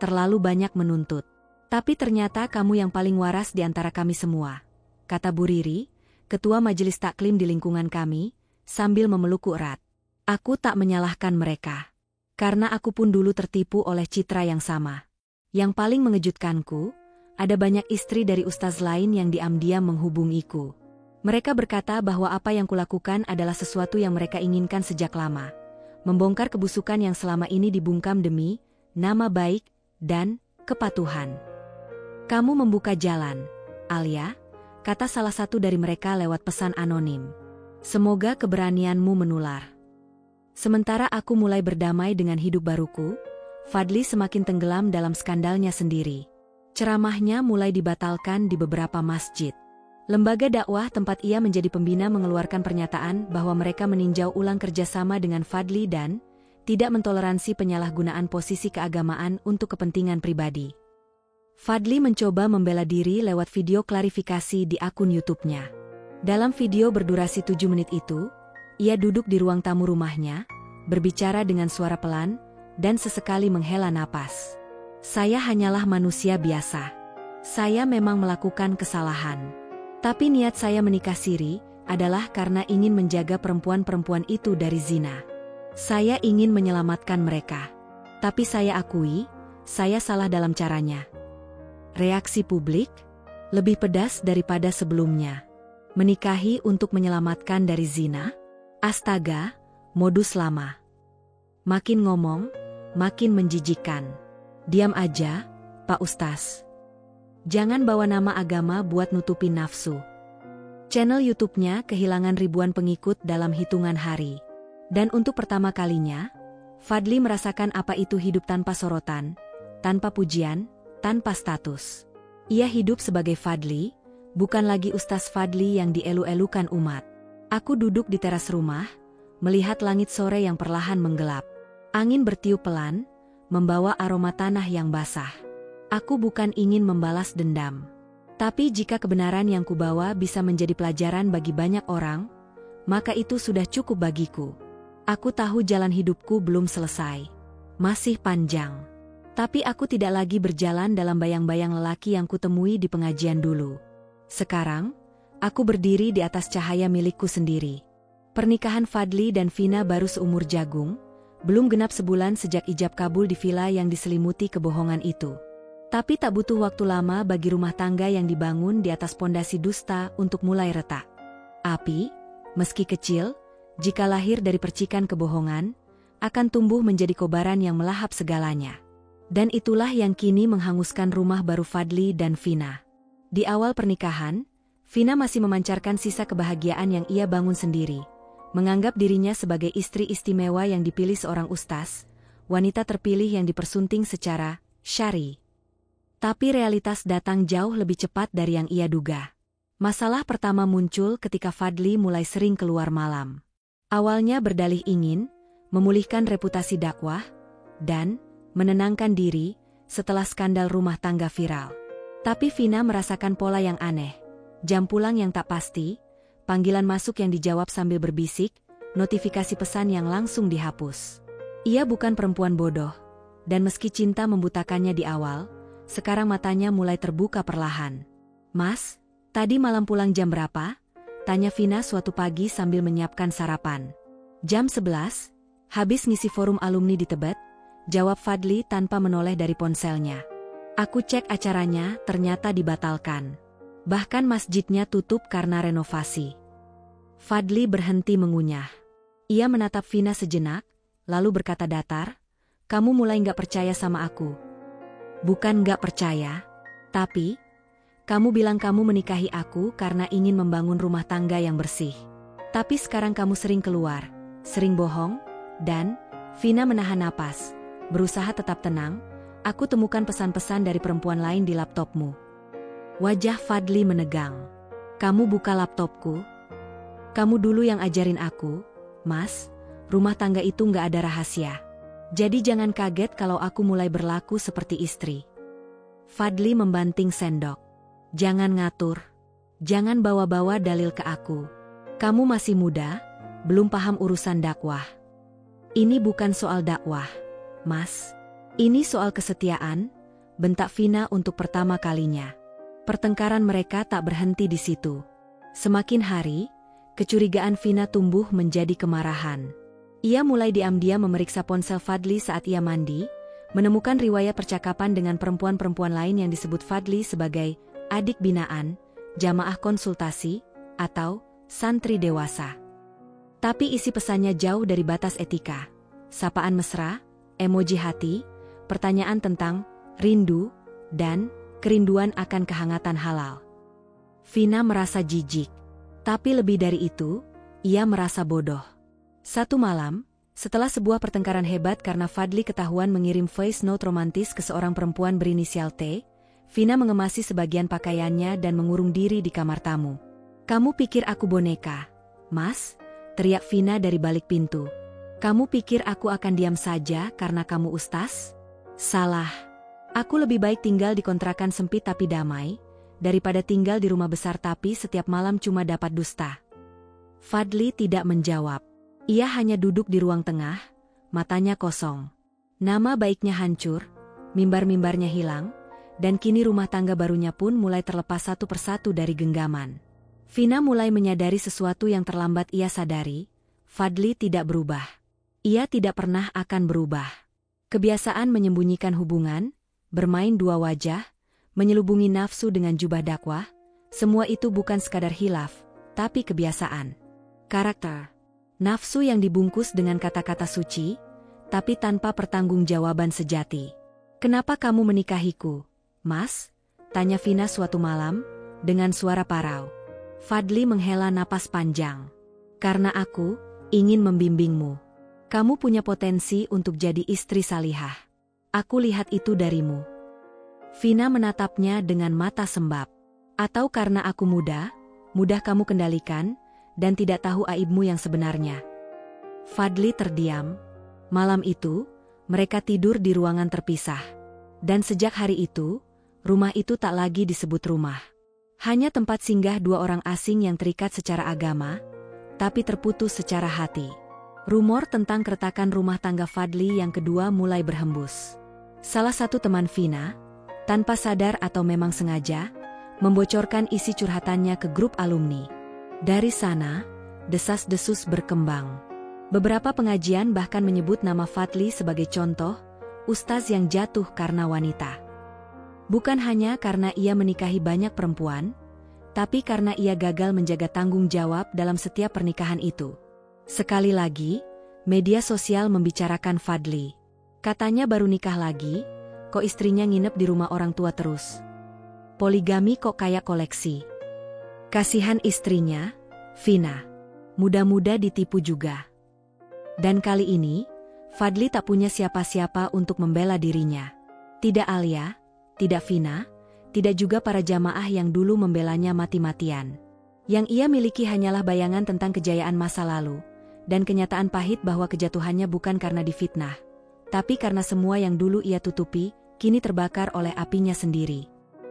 terlalu banyak menuntut. Tapi ternyata kamu yang paling waras di antara kami semua," kata Bu Riri, ketua majelis taklim di lingkungan kami, sambil memelukku erat. Aku tak menyalahkan mereka. Karena aku pun dulu tertipu oleh citra yang sama. Yang paling mengejutkanku, ada banyak istri dari ustaz lain yang diam-diam menghubungiku. Mereka berkata bahwa apa yang kulakukan adalah sesuatu yang mereka inginkan sejak lama. Membongkar kebusukan yang selama ini dibungkam demi nama baik dan kepatuhan. "Kamu membuka jalan, Alia," kata salah satu dari mereka lewat pesan anonim. "Semoga keberanianmu menular." Sementara aku mulai berdamai dengan hidup baruku, Fadly semakin tenggelam dalam skandalnya sendiri. Ceramahnya mulai dibatalkan di beberapa masjid. Lembaga dakwah tempat ia menjadi pembina mengeluarkan pernyataan bahwa mereka meninjau ulang kerjasama dengan Fadly dan tidak mentoleransi penyalahgunaan posisi keagamaan untuk kepentingan pribadi. Fadly mencoba membela diri lewat video klarifikasi di akun YouTube-nya. Dalam video berdurasi 7 menit itu, ia duduk di ruang tamu rumahnya, berbicara dengan suara pelan, dan sesekali menghela napas. "Saya hanyalah manusia biasa. Saya memang melakukan kesalahan. Tapi niat saya menikah siri adalah karena ingin menjaga perempuan-perempuan itu dari zina. Saya ingin menyelamatkan mereka. Tapi saya akui, saya salah dalam caranya." Reaksi publik lebih pedas daripada sebelumnya. Menikahi untuk menyelamatkan dari zina? Astaga, modus lama. Makin ngomong, makin menjijikkan. "Diam aja, Pak Ustaz. Jangan bawa nama agama buat nutupin nafsu." Channel YouTube-nya kehilangan ribuan pengikut dalam hitungan hari. Dan untuk pertama kalinya, Fadli merasakan apa itu hidup tanpa sorotan, tanpa pujian, tanpa status. Ia hidup sebagai Fadli, bukan lagi Ustaz Fadli yang dielu-elukan umat. Aku duduk di teras rumah, melihat langit sore yang perlahan menggelap. Angin bertiup pelan, membawa aroma tanah yang basah. Aku bukan ingin membalas dendam. Tapi jika kebenaran yang kubawa bisa menjadi pelajaran bagi banyak orang, maka itu sudah cukup bagiku. Aku tahu jalan hidupku belum selesai. Masih panjang. Tapi aku tidak lagi berjalan dalam bayang-bayang lelaki yang kutemui di pengajian dulu. Sekarang, aku berdiri di atas cahaya milikku sendiri. Pernikahan Fadli dan Vina baru seumur jagung, belum genap sebulan sejak ijab kabul di villa yang diselimuti kebohongan itu. Tapi tak butuh waktu lama bagi rumah tangga yang dibangun di atas pondasi dusta untuk mulai retak. Api, meski kecil, jika lahir dari percikan kebohongan, akan tumbuh menjadi kobaran yang melahap segalanya. Dan itulah yang kini menghanguskan rumah baru Fadli dan Vina. Di awal pernikahan, Vina masih memancarkan sisa kebahagiaan yang ia bangun sendiri, menganggap dirinya sebagai istri istimewa yang dipilih seorang ustaz, wanita terpilih yang dipersunting secara syar'i. Tapi realitas datang jauh lebih cepat dari yang ia duga. Masalah pertama muncul ketika Fadli mulai sering keluar malam. Awalnya berdalih ingin memulihkan reputasi dakwah dan menenangkan diri setelah skandal rumah tangga viral. Tapi Vina merasakan pola yang aneh, jam pulang yang tak pasti, panggilan masuk yang dijawab sambil berbisik, notifikasi pesan yang langsung dihapus. Ia bukan perempuan bodoh, dan meski cinta membutakannya di awal, sekarang matanya mulai terbuka perlahan. "Mas, tadi malam pulang jam berapa?" tanya Vina suatu pagi sambil menyiapkan sarapan. "Jam 11, habis ngisi forum alumni di Tebet," jawab Fadli tanpa menoleh dari ponselnya. "Aku cek acaranya, ternyata dibatalkan. Bahkan masjidnya tutup karena renovasi." Fadli berhenti mengunyah. Ia menatap Vina sejenak, lalu berkata datar, "Kamu mulai nggak percaya sama aku." "Bukan nggak percaya, tapi kamu bilang kamu menikahi aku karena ingin membangun rumah tangga yang bersih. Tapi sekarang kamu sering keluar, sering bohong, dan..." Vina menahan napas, berusaha tetap tenang. "Aku temukan pesan-pesan dari perempuan lain di laptopmu." Wajah Fadli menegang. "Kamu buka laptopku? Kamu dulu yang ajarin aku, Mas, rumah tangga itu nggak ada rahasia. Jadi jangan kaget kalau aku mulai berlaku seperti istri." Fadli membanting sendok. "Jangan ngatur. Jangan bawa-bawa dalil ke aku. Kamu masih muda, belum paham urusan dakwah. Ini bukan soal dakwah, Mas. Ini soal kesetiaan," bentak Vina untuk pertama kalinya. Pertengkaran mereka tak berhenti di situ. Semakin hari, kecurigaan Vina tumbuh menjadi kemarahan. Ia mulai diam-diam memeriksa ponsel Fadli saat ia mandi, menemukan riwayat percakapan dengan perempuan-perempuan lain yang disebut Fadli sebagai adik binaan, jamaah konsultasi, atau santri dewasa. Tapi isi pesannya jauh dari batas etika. Sapaan mesra, emoji hati, pertanyaan tentang rindu, dan kerinduan akan kehangatan halal. Vina merasa jijik. Tapi lebih dari itu, ia merasa bodoh. Satu malam, setelah sebuah pertengkaran hebat karena Fadli ketahuan mengirim voice note romantis ke seorang perempuan berinisial T, Vina mengemasi sebagian pakaiannya dan mengurung diri di kamar tamu. "Kamu pikir aku boneka, Mas?" teriak Vina dari balik pintu. "Kamu pikir aku akan diam saja karena kamu ustaz? Salah. Aku lebih baik tinggal di kontrakan sempit tapi damai, daripada tinggal di rumah besar tapi setiap malam cuma dapat dusta." Fadli tidak menjawab. Ia hanya duduk di ruang tengah, matanya kosong. Nama baiknya hancur, mimbar-mimbarnya hilang, dan kini rumah tangga barunya pun mulai terlepas satu persatu dari genggaman. Vina mulai menyadari sesuatu yang terlambat ia sadari. Fadli tidak berubah. Ia tidak pernah akan berubah. Kebiasaan menyembunyikan hubungan, bermain dua wajah, menyelubungi nafsu dengan jubah dakwah, semua itu bukan sekadar hilaf, tapi kebiasaan. Karakter. Nafsu yang dibungkus dengan kata-kata suci, tapi tanpa pertanggungjawaban sejati. "Kenapa kamu menikahiku, Mas?" tanya Vina suatu malam, dengan suara parau. Fadli menghela napas panjang. "Karena aku ingin membimbingmu. Kamu punya potensi untuk jadi istri salihah. Aku lihat itu darimu. Vina menatapnya dengan mata sembab. Atau karena aku mudah kamu kendalikan, dan tidak tahu aibmu yang sebenarnya. Fadli terdiam. Malam itu, mereka tidur di ruangan terpisah. Dan sejak hari itu, rumah itu tak lagi disebut rumah. Hanya tempat singgah dua orang asing yang terikat secara agama, tapi terputus secara hati. Rumor tentang keretakan rumah tangga Fadli yang kedua mulai berhembus. Salah satu teman Vina, tanpa sadar atau memang sengaja, membocorkan isi curhatannya ke grup alumni. Dari sana, desas-desus berkembang. Beberapa pengajian bahkan menyebut nama Fadli sebagai contoh ustaz yang jatuh karena wanita. Bukan hanya karena ia menikahi banyak perempuan, tapi karena ia gagal menjaga tanggung jawab dalam setiap pernikahan itu. Sekali lagi, media sosial membicarakan Fadli. Katanya baru nikah lagi, kok istrinya nginep di rumah orang tua terus. Poligami kok kayak koleksi. Kasihan istrinya, Vina. Muda-muda ditipu juga. Dan kali ini, Fadli tak punya siapa-siapa untuk membela dirinya. Tidak Alia, tidak Vina, tidak juga para jamaah yang dulu membelanya mati-matian. Yang ia miliki hanyalah bayangan tentang kejayaan masa lalu, dan kenyataan pahit bahwa kejatuhannya bukan karena difitnah, tapi karena semua yang dulu ia tutupi, kini terbakar oleh apinya sendiri.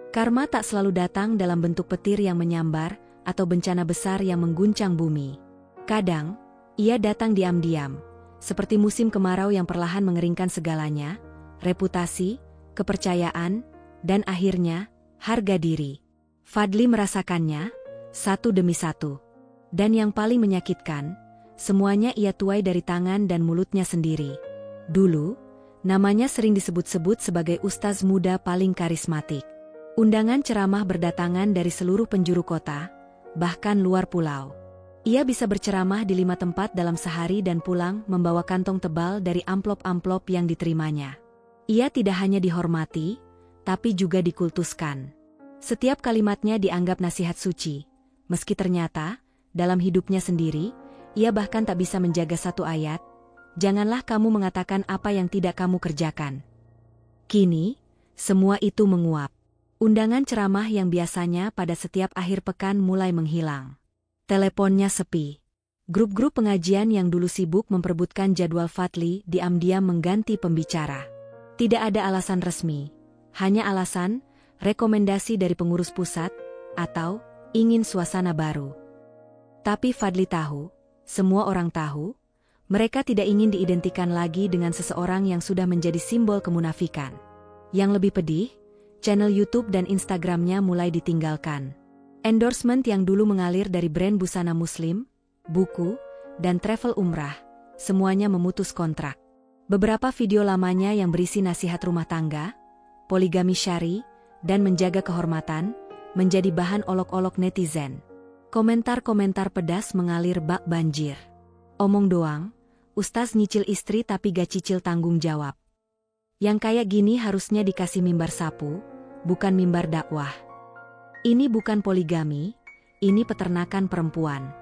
Karma tak selalu datang dalam bentuk petir yang menyambar, atau bencana besar yang mengguncang bumi. Kadang, ia datang diam-diam, seperti musim kemarau yang perlahan mengeringkan segalanya, reputasi, kepercayaan, dan akhirnya, harga diri. Fadli merasakannya, satu demi satu. Dan yang paling menyakitkan, semuanya ia tuai dari tangan dan mulutnya sendiri. Dulu, namanya sering disebut-sebut sebagai ustaz muda paling karismatik. Undangan ceramah berdatangan dari seluruh penjuru kota, bahkan luar pulau. Ia bisa berceramah di 5 tempat dalam sehari dan pulang membawa kantong tebal dari amplop-amplop yang diterimanya. Ia tidak hanya dihormati, tapi juga dikultuskan. Setiap kalimatnya dianggap nasihat suci, meski ternyata, dalam hidupnya sendiri, ia bahkan tak bisa menjaga satu ayat, "Janganlah kamu mengatakan apa yang tidak kamu kerjakan." Kini, semua itu menguap. Undangan ceramah yang biasanya pada setiap akhir pekan mulai menghilang. Teleponnya sepi. Grup-grup pengajian yang dulu sibuk memperebutkan jadwal Fadli diam-diam mengganti pembicara. Tidak ada alasan resmi. Hanya alasan, rekomendasi dari pengurus pusat, atau ingin suasana baru. Tapi Fadli tahu, semua orang tahu, mereka tidak ingin diidentikan lagi dengan seseorang yang sudah menjadi simbol kemunafikan. Yang lebih pedih, channel YouTube dan Instagramnya mulai ditinggalkan. Endorsement yang dulu mengalir dari brand busana muslim, buku, dan travel umrah, semuanya memutus kontrak. Beberapa video lamanya yang berisi nasihat rumah tangga, poligami syari, dan menjaga kehormatan, menjadi bahan olok-olok netizen. Komentar-komentar pedas mengalir bak banjir. Omong doang, ustaz nyicil istri tapi gak cicil tanggung jawab. Yang kayak gini harusnya dikasih mimbar sapu, bukan mimbar dakwah. Ini bukan poligami, ini peternakan perempuan.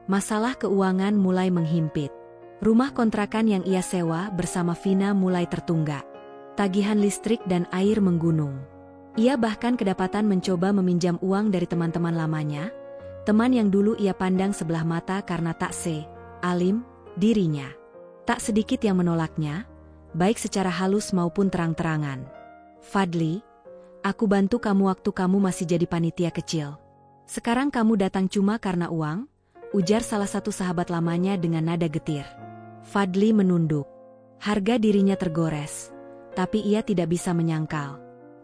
Masalah keuangan mulai menghimpit. Rumah kontrakan yang ia sewa bersama Vina mulai tertunggak. Tagihan listrik dan air menggunung. Ia bahkan kedapatan mencoba meminjam uang dari teman-teman lamanya, teman yang dulu ia pandang sebelah mata karena tak alim dirinya. Tak sedikit yang menolaknya, baik secara halus maupun terang-terangan. "Fadli, aku bantu kamu waktu kamu masih jadi panitia kecil. Sekarang kamu datang cuma karena uang," ujar salah satu sahabat lamanya dengan nada getir. Fadli menunduk. Harga dirinya tergores. Tapi ia tidak bisa menyangkal.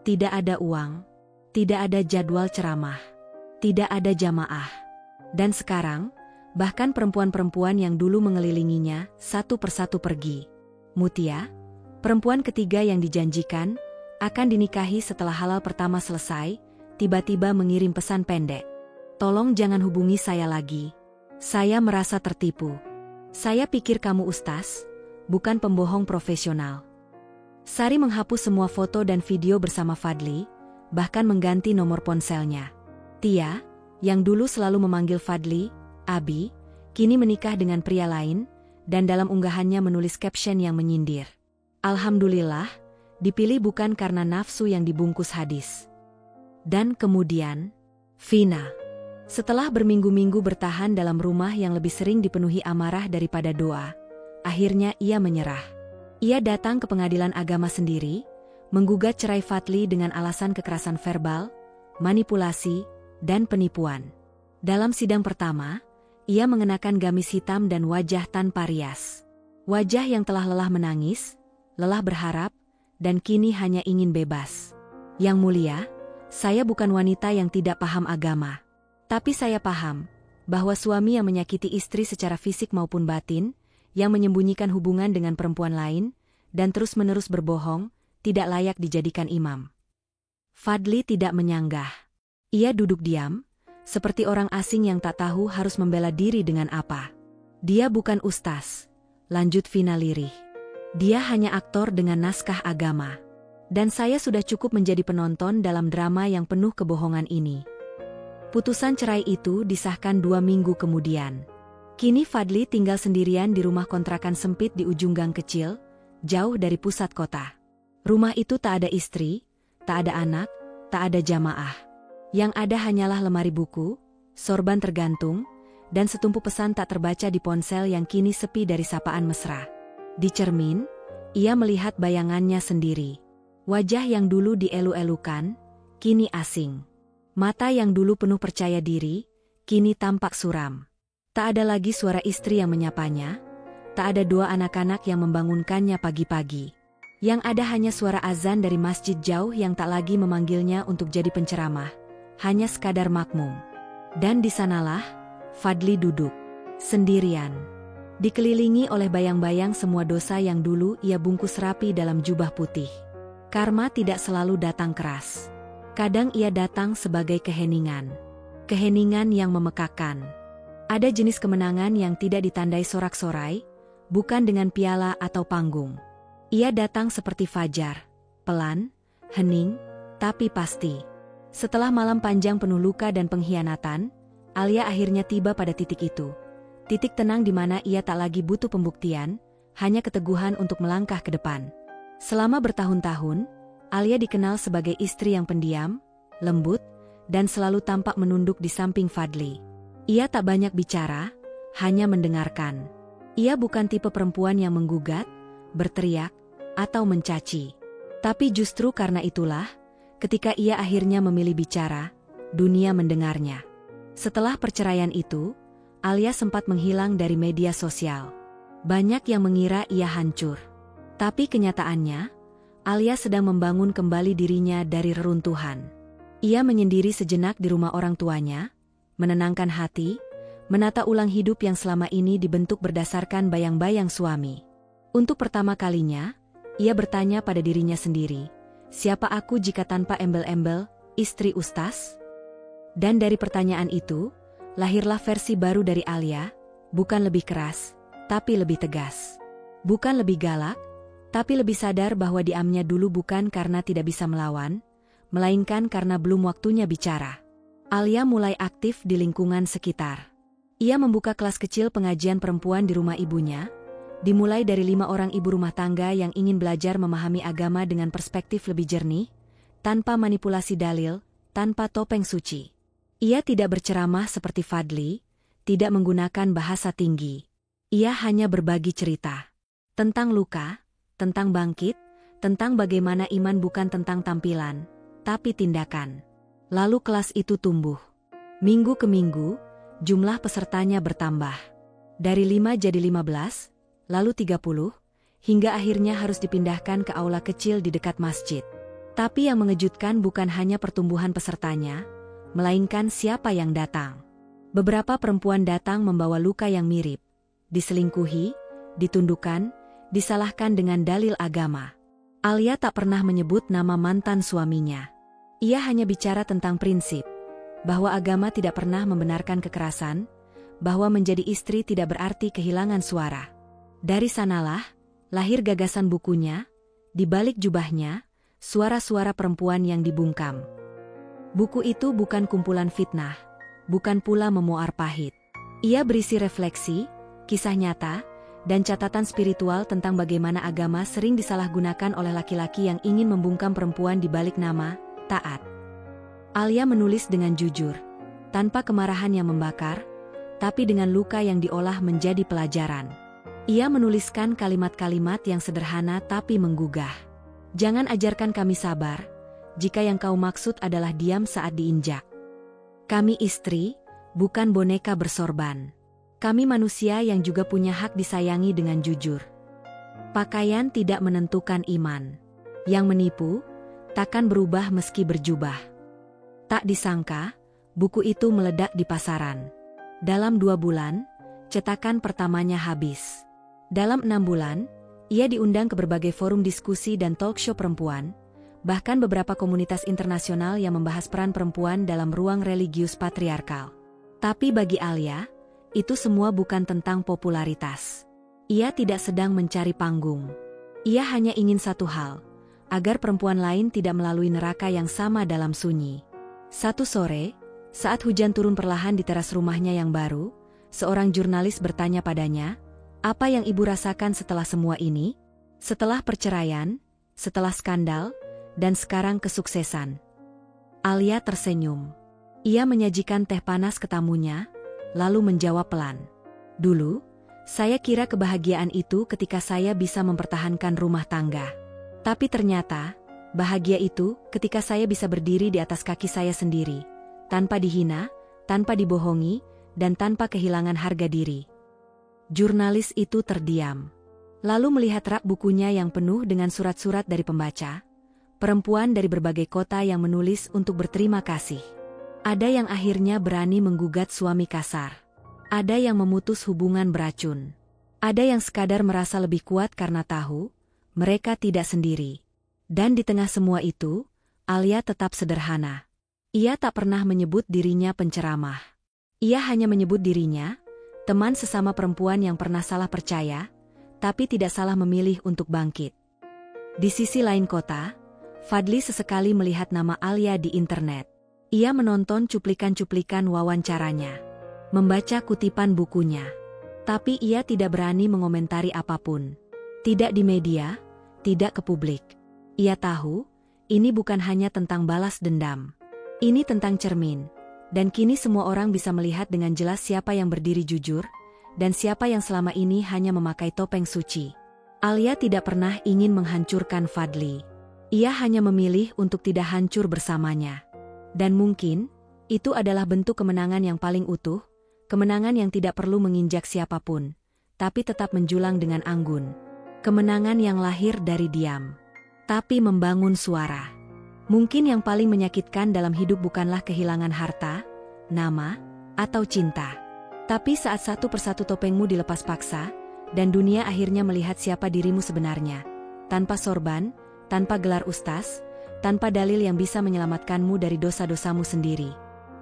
Tidak ada uang, tidak ada jadwal ceramah, tidak ada jamaah. Dan sekarang, bahkan perempuan-perempuan yang dulu mengelilinginya, satu persatu pergi. Mutia, perempuan ketiga yang dijanjikan, akan dinikahi setelah halal pertama selesai, tiba-tiba mengirim pesan pendek. "Tolong jangan hubungi saya lagi. Saya merasa tertipu. Saya pikir kamu ustaz, bukan pembohong profesional." Sari menghapus semua foto dan video bersama Fadli, bahkan mengganti nomor ponselnya. Tia, yang dulu selalu memanggil Fadli, Abi, kini menikah dengan pria lain, dan dalam unggahannya menulis caption yang menyindir. Alhamdulillah, dipilih bukan karena nafsu yang dibungkus hadis. Dan kemudian, Vina. Setelah berminggu-minggu bertahan dalam rumah yang lebih sering dipenuhi amarah daripada doa, akhirnya ia menyerah. Ia datang ke pengadilan agama sendiri, menggugat cerai Fadli dengan alasan kekerasan verbal, manipulasi, dan penipuan. Dalam sidang pertama, ia mengenakan gamis hitam dan wajah tanpa rias. Wajah yang telah lelah menangis, lelah berharap, dan kini hanya ingin bebas. Yang mulia, saya bukan wanita yang tidak paham agama. Tapi saya paham bahwa suami yang menyakiti istri secara fisik maupun batin, yang menyembunyikan hubungan dengan perempuan lain, dan terus-menerus berbohong, tidak layak dijadikan imam. Fadli tidak menyanggah. Ia duduk diam, seperti orang asing yang tak tahu harus membela diri dengan apa. Dia bukan ustaz, lanjut Vina lirih. Dia hanya aktor dengan naskah agama. Dan saya sudah cukup menjadi penonton dalam drama yang penuh kebohongan ini. Putusan cerai itu disahkan 2 minggu kemudian. Kini Fadli tinggal sendirian di rumah kontrakan sempit di ujung gang kecil, jauh dari pusat kota. Rumah itu tak ada istri, tak ada anak, tak ada jamaah. Yang ada hanyalah lemari buku, sorban tergantung, dan setumpu pesan tak terbaca di ponsel yang kini sepi dari sapaan mesra. Di cermin, ia melihat bayangannya sendiri. Wajah yang dulu dielu-elukan, kini asing. Mata yang dulu penuh percaya diri, kini tampak suram. Tak ada lagi suara istri yang menyapanya, tak ada doa anak-anak yang membangunkannya pagi-pagi. Yang ada hanya suara azan dari masjid jauh yang tak lagi memanggilnya untuk jadi penceramah, hanya sekadar makmum. Dan di sanalah, Fadli duduk, sendirian. Dikelilingi oleh bayang-bayang semua dosa yang dulu ia bungkus rapi dalam jubah putih. Karma tidak selalu datang keras. Kadang ia datang sebagai keheningan. Keheningan yang memekakan. Ada jenis kemenangan yang tidak ditandai sorak-sorai, bukan dengan piala atau panggung. Ia datang seperti fajar, pelan, hening, tapi pasti. Setelah malam panjang penuh luka dan pengkhianatan, Alia akhirnya tiba pada titik itu. Titik tenang di mana ia tak lagi butuh pembuktian, hanya keteguhan untuk melangkah ke depan. Selama bertahun-tahun, Alia dikenal sebagai istri yang pendiam, lembut, dan selalu tampak menunduk di samping Fadli. Ia tak banyak bicara, hanya mendengarkan. Ia bukan tipe perempuan yang menggugat, berteriak, atau mencaci. Tapi justru karena itulah, ketika ia akhirnya memilih bicara, dunia mendengarnya. Setelah perceraian itu, Alia sempat menghilang dari media sosial. Banyak yang mengira ia hancur. Tapi kenyataannya, Alia sedang membangun kembali dirinya dari reruntuhan. Ia menyendiri sejenak di rumah orang tuanya, menenangkan hati, menata ulang hidup yang selama ini dibentuk berdasarkan bayang-bayang suami. Untuk pertama kalinya, ia bertanya pada dirinya sendiri, siapa aku jika tanpa embel-embel, istri ustaz? Dan dari pertanyaan itu, lahirlah versi baru dari Alia, bukan lebih keras, tapi lebih tegas. Bukan lebih galak, tapi lebih sadar bahwa diamnya dulu bukan karena tidak bisa melawan, melainkan karena belum waktunya bicara. Alia mulai aktif di lingkungan sekitar. Ia membuka kelas kecil pengajian perempuan di rumah ibunya, dimulai dari 5 orang ibu rumah tangga yang ingin belajar memahami agama dengan perspektif lebih jernih, tanpa manipulasi dalil, tanpa topeng suci. Ia tidak berceramah seperti Fadli, tidak menggunakan bahasa tinggi. Ia hanya berbagi cerita tentang luka, tentang bangkit, tentang bagaimana iman bukan tentang tampilan, tapi tindakan. Lalu kelas itu tumbuh. Minggu ke minggu, jumlah pesertanya bertambah. Dari 5 jadi 15, lalu 30, hingga akhirnya harus dipindahkan ke aula kecil di dekat masjid. Tapi yang mengejutkan bukan hanya pertumbuhan pesertanya, melainkan siapa yang datang. Beberapa perempuan datang membawa luka yang mirip, diselingkuhi, ditundukkan, disalahkan dengan dalil agama. Alia tak pernah menyebut nama mantan suaminya. Ia hanya bicara tentang prinsip, bahwa agama tidak pernah membenarkan kekerasan, bahwa menjadi istri tidak berarti kehilangan suara. Dari sanalah, lahir gagasan bukunya, di balik jubahnya, suara-suara perempuan yang dibungkam. Buku itu bukan kumpulan fitnah, bukan pula memuar pahit. Ia berisi refleksi, kisah nyata, dan catatan spiritual tentang bagaimana agama sering disalahgunakan oleh laki-laki yang ingin membungkam perempuan di balik nama taat. Alia menulis dengan jujur, tanpa kemarahan yang membakar, tapi dengan luka yang diolah menjadi pelajaran. Ia menuliskan kalimat-kalimat yang sederhana tapi menggugah. Jangan ajarkan kami sabar, jika yang kau maksud adalah diam saat diinjak. Kami istri, bukan boneka bersorban. Kami manusia yang juga punya hak disayangi dengan jujur. Pakaian tidak menentukan iman. Yang menipu, takkan berubah meski berjubah. Tak disangka, buku itu meledak di pasaran. Dalam 2 bulan, cetakan pertamanya habis. Dalam 6 bulan, ia diundang ke berbagai forum diskusi dan talk show perempuan, bahkan beberapa komunitas internasional yang membahas peran perempuan dalam ruang religius patriarkal. Tapi bagi Alia, itu semua bukan tentang popularitas. Ia tidak sedang mencari panggung. Ia hanya ingin satu hal, agar perempuan lain tidak melalui neraka yang sama dalam sunyi. Satu sore, saat hujan turun perlahan di teras rumahnya yang baru, seorang jurnalis bertanya padanya, "Apa yang ibu rasakan setelah semua ini? Setelah perceraian, setelah skandal, dan sekarang kesuksesan?" Alia tersenyum. Ia menyajikan teh panas ke tamunya, lalu menjawab pelan. "Dulu, saya kira kebahagiaan itu ketika saya bisa mempertahankan rumah tangga. Tapi ternyata, bahagia itu ketika saya bisa berdiri di atas kaki saya sendiri, tanpa dihina, tanpa dibohongi, dan tanpa kehilangan harga diri." Jurnalis itu terdiam. Lalu melihat rak bukunya yang penuh dengan surat-surat dari pembaca, perempuan dari berbagai kota yang menulis untuk berterima kasih. Ada yang akhirnya berani menggugat suami kasar. Ada yang memutus hubungan beracun. Ada yang sekadar merasa lebih kuat karena tahu, mereka tidak sendiri. Dan di tengah semua itu, Alia tetap sederhana. Ia tak pernah menyebut dirinya penceramah. Ia hanya menyebut dirinya, teman sesama perempuan yang pernah salah percaya, tapi tidak salah memilih untuk bangkit. Di sisi lain kota, Fadli sesekali melihat nama Alia di internet. Ia menonton cuplikan-cuplikan wawancaranya, membaca kutipan bukunya. Tapi ia tidak berani mengomentari apapun. Tidak di media, tidak ke publik. Ia tahu, ini bukan hanya tentang balas dendam. Ini tentang cermin. Dan kini semua orang bisa melihat dengan jelas siapa yang berdiri jujur, dan siapa yang selama ini hanya memakai topeng suci. Alia tidak pernah ingin menghancurkan Fadli. Ia hanya memilih untuk tidak hancur bersamanya. Dan mungkin, itu adalah bentuk kemenangan yang paling utuh, kemenangan yang tidak perlu menginjak siapapun, tapi tetap menjulang dengan anggun. Kemenangan yang lahir dari diam, tapi membangun suara. Mungkin yang paling menyakitkan dalam hidup bukanlah kehilangan harta, nama, atau cinta. Tapi saat satu persatu topengmu dilepas paksa, dan dunia akhirnya melihat siapa dirimu sebenarnya. Tanpa sorban, tanpa gelar ustaz, tanpa dalil yang bisa menyelamatkanmu dari dosa-dosamu sendiri.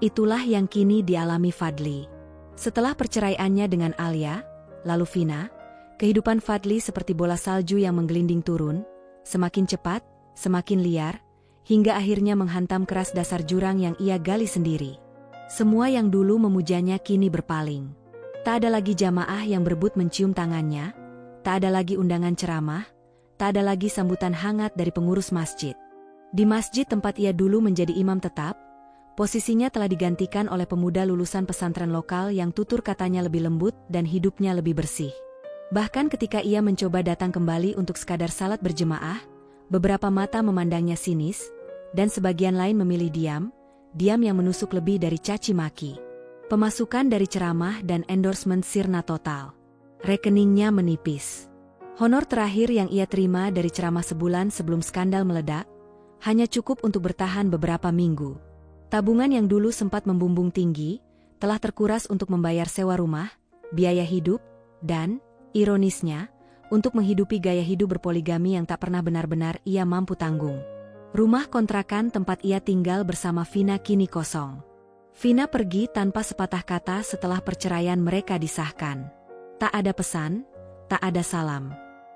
Itulah yang kini dialami Fadli. Setelah perceraiannya dengan Alia, lalu Vina, kehidupan Fadli seperti bola salju yang menggelinding turun, semakin cepat, semakin liar, hingga akhirnya menghantam keras dasar jurang yang ia gali sendiri. Semua yang dulu memujanya kini berpaling. Tak ada lagi jamaah yang berebut mencium tangannya, tak ada lagi undangan ceramah, tak ada lagi sambutan hangat dari pengurus masjid. Di masjid tempat ia dulu menjadi imam tetap, posisinya telah digantikan oleh pemuda lulusan pesantren lokal yang tutur katanya lebih lembut dan hidupnya lebih bersih. Bahkan ketika ia mencoba datang kembali untuk sekadar salat berjemaah, beberapa mata memandangnya sinis, dan sebagian lain memilih diam yang menusuk lebih dari caci maki. Pemasukan dari ceramah dan endorsement sirna total. Rekeningnya menipis. Honor terakhir yang ia terima dari ceramah sebulan sebelum skandal meledak, hanya cukup untuk bertahan beberapa minggu. Tabungan yang dulu sempat membumbung tinggi, telah terkuras untuk membayar sewa rumah, biaya hidup, dan, ironisnya, untuk menghidupi gaya hidup berpoligami yang tak pernah benar-benar ia mampu tanggung. Rumah kontrakan tempat ia tinggal bersama Vina kini kosong. Vina pergi tanpa sepatah kata setelah perceraian mereka disahkan. Tak ada pesan, tak ada salam.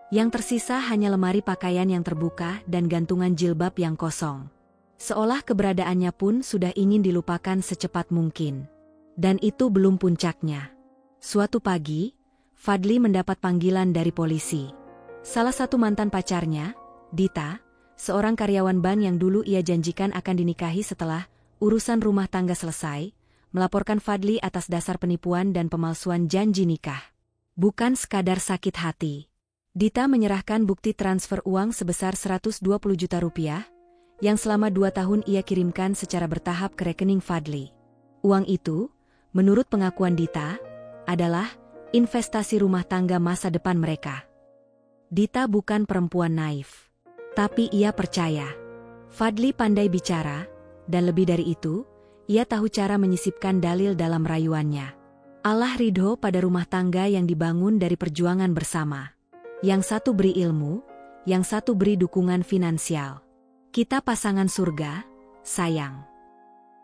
Yang tersisa hanya lemari pakaian yang terbuka dan gantungan jilbab yang kosong. Seolah keberadaannya pun sudah ingin dilupakan secepat mungkin. Dan itu belum puncaknya. Suatu pagi, Fadli mendapat panggilan dari polisi. Salah satu mantan pacarnya, Dita, seorang karyawan bank yang dulu ia janjikan akan dinikahi setelah urusan rumah tangga selesai, melaporkan Fadli atas dasar penipuan dan pemalsuan janji nikah. Bukan sekadar sakit hati. Dita menyerahkan bukti transfer uang sebesar 120 juta rupiah, yang selama 2 tahun ia kirimkan secara bertahap ke rekening Fadli. Uang itu, menurut pengakuan Dita, adalah investasi rumah tangga masa depan mereka. Dita bukan perempuan naif. Tapi ia percaya. Fadli pandai bicara, dan lebih dari itu, ia tahu cara menyisipkan dalil dalam rayuannya. Allah ridho pada rumah tangga yang dibangun dari perjuangan bersama. Yang satu beri ilmu, yang satu beri dukungan finansial. Kita pasangan surga, sayang.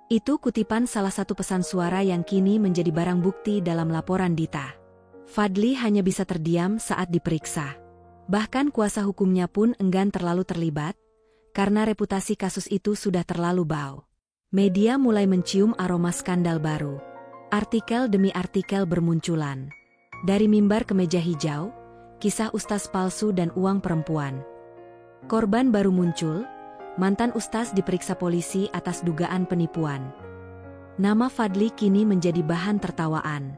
Itu kutipan salah satu pesan suara yang kini menjadi barang bukti dalam laporan Dita. Fadli hanya bisa terdiam saat diperiksa. Bahkan kuasa hukumnya pun enggan terlalu terlibat, karena reputasi kasus itu sudah terlalu bau. Media mulai mencium aroma skandal baru. Artikel demi artikel bermunculan. Dari mimbar ke meja hijau, kisah ustaz palsu dan uang perempuan. Korban baru muncul, mantan ustaz diperiksa polisi atas dugaan penipuan. Nama Fadli kini menjadi bahan tertawaan.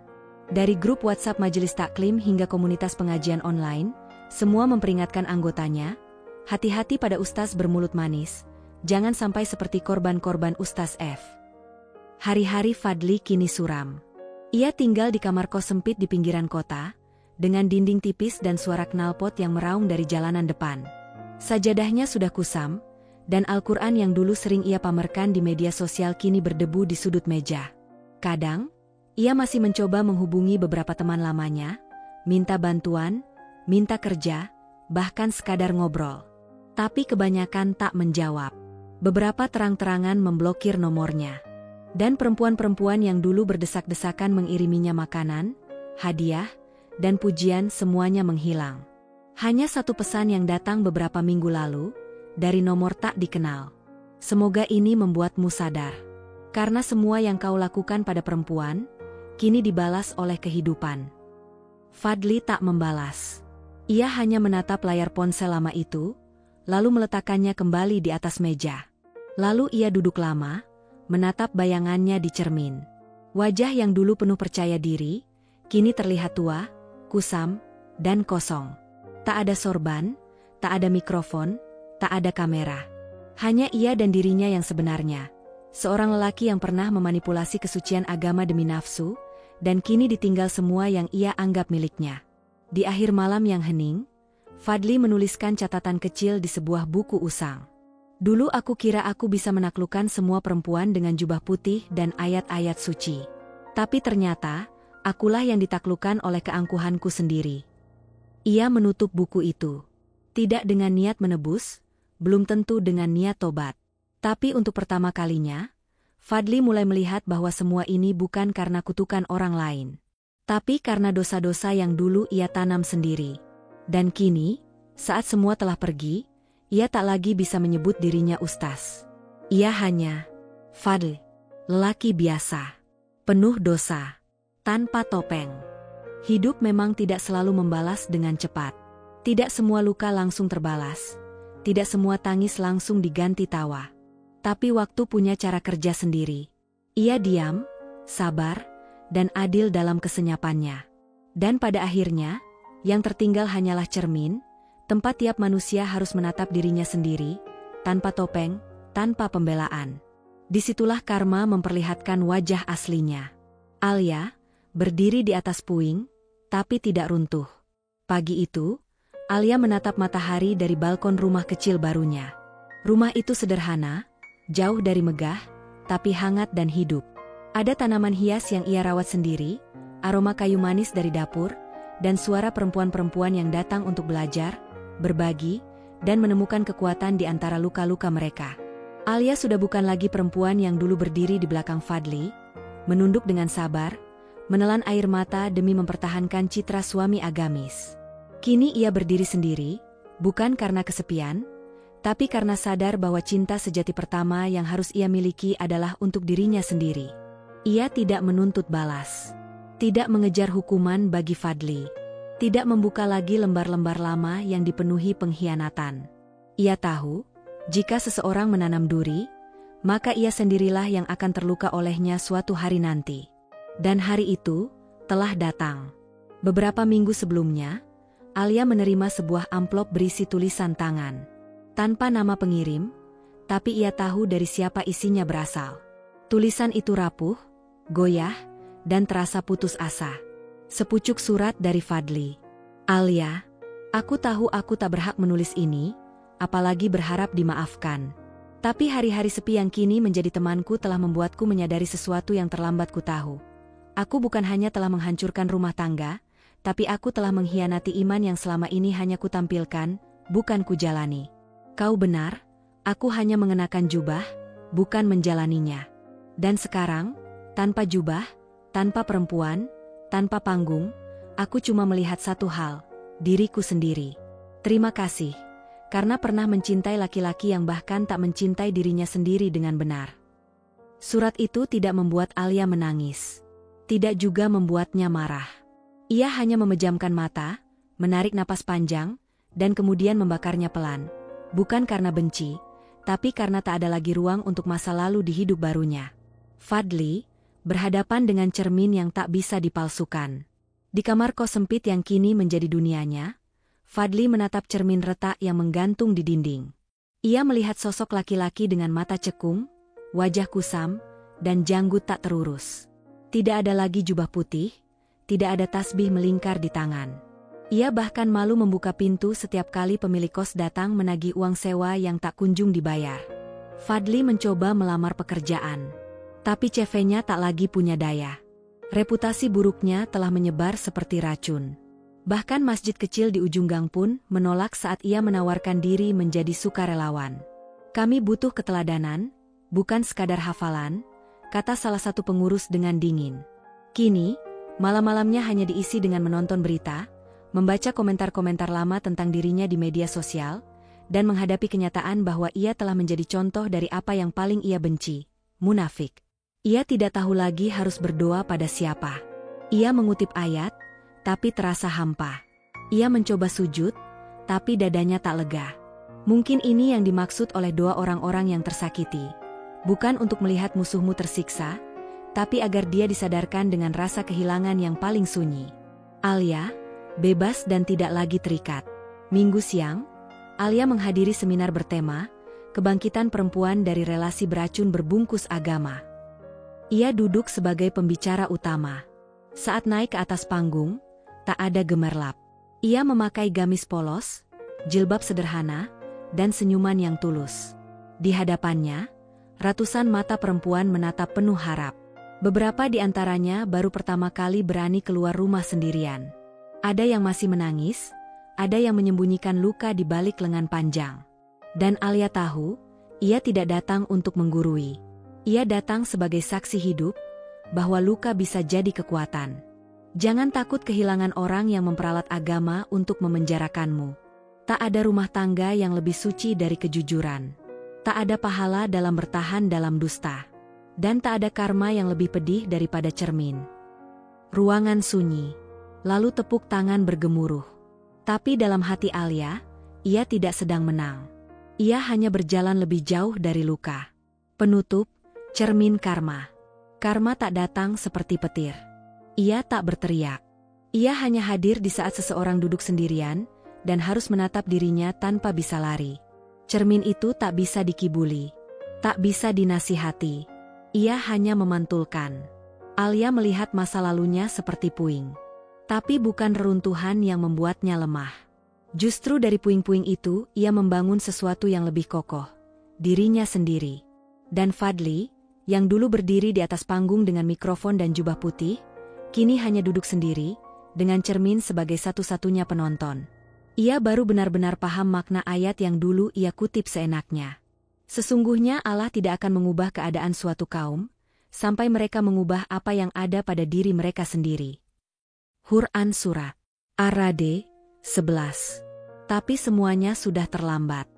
Dari grup WhatsApp Majelis Taklim hingga komunitas pengajian online, semua memperingatkan anggotanya, hati-hati pada ustaz bermulut manis, jangan sampai seperti korban-korban Ustaz F. Hari-hari Fadli kini suram. Ia tinggal di kamar kos sempit di pinggiran kota, dengan dinding tipis dan suara knalpot yang meraung dari jalanan depan. Sajadahnya sudah kusam, dan Al-Quran yang dulu sering ia pamerkan di media sosial kini berdebu di sudut meja. Kadang, ia masih mencoba menghubungi beberapa teman lamanya, minta bantuan, minta kerja, bahkan sekadar ngobrol. Tapi kebanyakan tak menjawab. Beberapa terang-terangan memblokir nomornya. Dan perempuan-perempuan yang dulu berdesak-desakan mengiriminya makanan, hadiah, dan pujian semuanya menghilang. Hanya satu pesan yang datang beberapa minggu lalu, dari nomor tak dikenal. Semoga ini membuatmu sadar. Karena semua yang kau lakukan pada perempuan, kini dibalas oleh kehidupan. Fadli tak membalas. Ia hanya menatap layar ponsel lama itu, lalu meletakkannya kembali di atas meja. Lalu ia duduk lama, menatap bayangannya di cermin. Wajah yang dulu penuh percaya diri, kini terlihat tua, kusam, dan kosong. Tak ada sorban, tak ada mikrofon, tak ada kamera. Hanya ia dan dirinya yang sebenarnya. Seorang lelaki yang pernah memanipulasi kesucian agama demi nafsu, dan kini ditinggal semua yang ia anggap miliknya. Di akhir malam yang hening, Fadli menuliskan catatan kecil di sebuah buku usang. Dulu aku kira aku bisa menaklukkan semua perempuan dengan jubah putih dan ayat-ayat suci. Tapi ternyata, akulah yang ditaklukkan oleh keangkuhanku sendiri. Ia menutup buku itu. Tidak dengan niat menebus, belum tentu dengan niat tobat. Tapi untuk pertama kalinya, Fadli mulai melihat bahwa semua ini bukan karena kutukan orang lain. Tapi karena dosa-dosa yang dulu ia tanam sendiri. Dan kini, saat semua telah pergi, ia tak lagi bisa menyebut dirinya ustaz. Ia hanya Fadli, lelaki biasa, penuh dosa, tanpa topeng. Hidup memang tidak selalu membalas dengan cepat. Tidak semua luka langsung terbalas. Tidak semua tangis langsung diganti tawa. Tapi waktu punya cara kerja sendiri. Ia diam, sabar, dan adil dalam kesenyapannya. Dan pada akhirnya, yang tertinggal hanyalah cermin, tempat tiap manusia harus menatap dirinya sendiri, tanpa topeng, tanpa pembelaan. Disitulah karma memperlihatkan wajah aslinya. Alia, berdiri di atas puing, tapi tidak runtuh. Pagi itu, Alia menatap matahari dari balkon rumah kecil barunya. Rumah itu sederhana, jauh dari megah, tapi hangat dan hidup. Ada tanaman hias yang ia rawat sendiri, aroma kayu manis dari dapur, dan suara perempuan-perempuan yang datang untuk belajar, berbagi, dan menemukan kekuatan di antara luka-luka mereka. Alia sudah bukan lagi perempuan yang dulu berdiri di belakang Fadli, menunduk dengan sabar, menelan air mata demi mempertahankan citra suami agamis. Kini ia berdiri sendiri, bukan karena kesepian, tapi karena sadar bahwa cinta sejati pertama yang harus ia miliki adalah untuk dirinya sendiri. Ia tidak menuntut balas. Tidak mengejar hukuman bagi Fadli. Tidak membuka lagi lembar-lembar lama yang dipenuhi pengkhianatan. Ia tahu, jika seseorang menanam duri, maka ia sendirilah yang akan terluka olehnya suatu hari nanti. Dan hari itu telah datang. Beberapa minggu sebelumnya, Alia menerima sebuah amplop berisi tulisan tangan. Tanpa nama pengirim, tapi ia tahu dari siapa isinya berasal. Tulisan itu rapuh, goyah, dan terasa putus asa. Sepucuk surat dari Fadli. Alia, aku tahu aku tak berhak menulis ini, apalagi berharap dimaafkan. Tapi hari-hari sepi yang kini menjadi temanku telah membuatku menyadari sesuatu yang terlambat ku tahu. Aku bukan hanya telah menghancurkan rumah tangga, tapi aku telah mengkhianati iman yang selama ini hanya ku tampilkan, bukan ku jalani. Kau benar, aku hanya mengenakan jubah, bukan menjalaninya. Dan sekarang, tanpa jubah, tanpa perempuan, tanpa panggung, aku cuma melihat satu hal, diriku sendiri. Terima kasih, karena pernah mencintai laki-laki yang bahkan tak mencintai dirinya sendiri dengan benar. Surat itu tidak membuat Alia menangis. Tidak juga membuatnya marah. Ia hanya memejamkan mata, menarik napas panjang, dan kemudian membakarnya pelan. Bukan karena benci, tapi karena tak ada lagi ruang untuk masa lalu di hidup barunya. Fadli berhadapan dengan cermin yang tak bisa dipalsukan. Di kamar kos sempit yang kini menjadi dunianya, Fadli menatap cermin retak yang menggantung di dinding. Ia melihat sosok laki-laki dengan mata cekung, wajah kusam, dan janggut tak terurus. Tidak ada lagi jubah putih, tidak ada tasbih melingkar di tangan. Ia bahkan malu membuka pintu setiap kali pemilik kos datang menagih uang sewa yang tak kunjung dibayar. Fadli mencoba melamar pekerjaan. Tapi CV-nya tak lagi punya daya. Reputasi buruknya telah menyebar seperti racun. Bahkan masjid kecil di ujung gang pun menolak saat ia menawarkan diri menjadi sukarelawan. Kami butuh keteladanan, bukan sekadar hafalan, kata salah satu pengurus dengan dingin. Kini, malam-malamnya hanya diisi dengan menonton berita, membaca komentar-komentar lama tentang dirinya di media sosial, dan menghadapi kenyataan bahwa ia telah menjadi contoh dari apa yang paling ia benci, munafik. Ia tidak tahu lagi harus berdoa pada siapa. Ia mengutip ayat, tapi terasa hampa. Ia mencoba sujud, tapi dadanya tak lega. Mungkin ini yang dimaksud oleh doa orang-orang yang tersakiti. Bukan untuk melihat musuhmu tersiksa, tapi agar dia disadarkan dengan rasa kehilangan yang paling sunyi. Alia, bebas dan tidak lagi terikat. Minggu siang, Alia menghadiri seminar bertema, Kebangkitan Perempuan dari Relasi Beracun Berbungkus Agama. Ia duduk sebagai pembicara utama. Saat naik ke atas panggung, tak ada gemerlap. Ia memakai gamis polos, jilbab sederhana, dan senyuman yang tulus. Di hadapannya, ratusan mata perempuan menatap penuh harap. Beberapa di antaranya baru pertama kali berani keluar rumah sendirian. Ada yang masih menangis, ada yang menyembunyikan luka di balik lengan panjang. Dan Alia tahu, ia tidak datang untuk menggurui. Ia datang sebagai saksi hidup, bahwa luka bisa jadi kekuatan. Jangan takut kehilangan orang yang memperalat agama untuk memenjarakanmu. Tak ada rumah tangga yang lebih suci dari kejujuran. Tak ada pahala dalam bertahan dalam dusta. Dan tak ada karma yang lebih pedih daripada cermin. Ruangan sunyi. Lalu tepuk tangan bergemuruh. Tapi dalam hati Alia, ia tidak sedang menang. Ia hanya berjalan lebih jauh dari luka. Penutup, cermin karma. Karma tak datang seperti petir. Ia tak berteriak. Ia hanya hadir di saat seseorang duduk sendirian, dan harus menatap dirinya tanpa bisa lari. Cermin itu tak bisa dikibuli, tak bisa dinasihati. Ia hanya memantulkan. Alia melihat masa lalunya seperti puing. Tapi bukan reruntuhan yang membuatnya lemah. Justru dari puing-puing itu, ia membangun sesuatu yang lebih kokoh. Dirinya sendiri. Dan Fadli, yang dulu berdiri di atas panggung dengan mikrofon dan jubah putih, kini hanya duduk sendiri, dengan cermin sebagai satu-satunya penonton. Ia baru benar-benar paham makna ayat yang dulu ia kutip seenaknya. Sesungguhnya Allah tidak akan mengubah keadaan suatu kaum, sampai mereka mengubah apa yang ada pada diri mereka sendiri. Quran Surat Ar-Ra'd 11. Tapi semuanya sudah terlambat.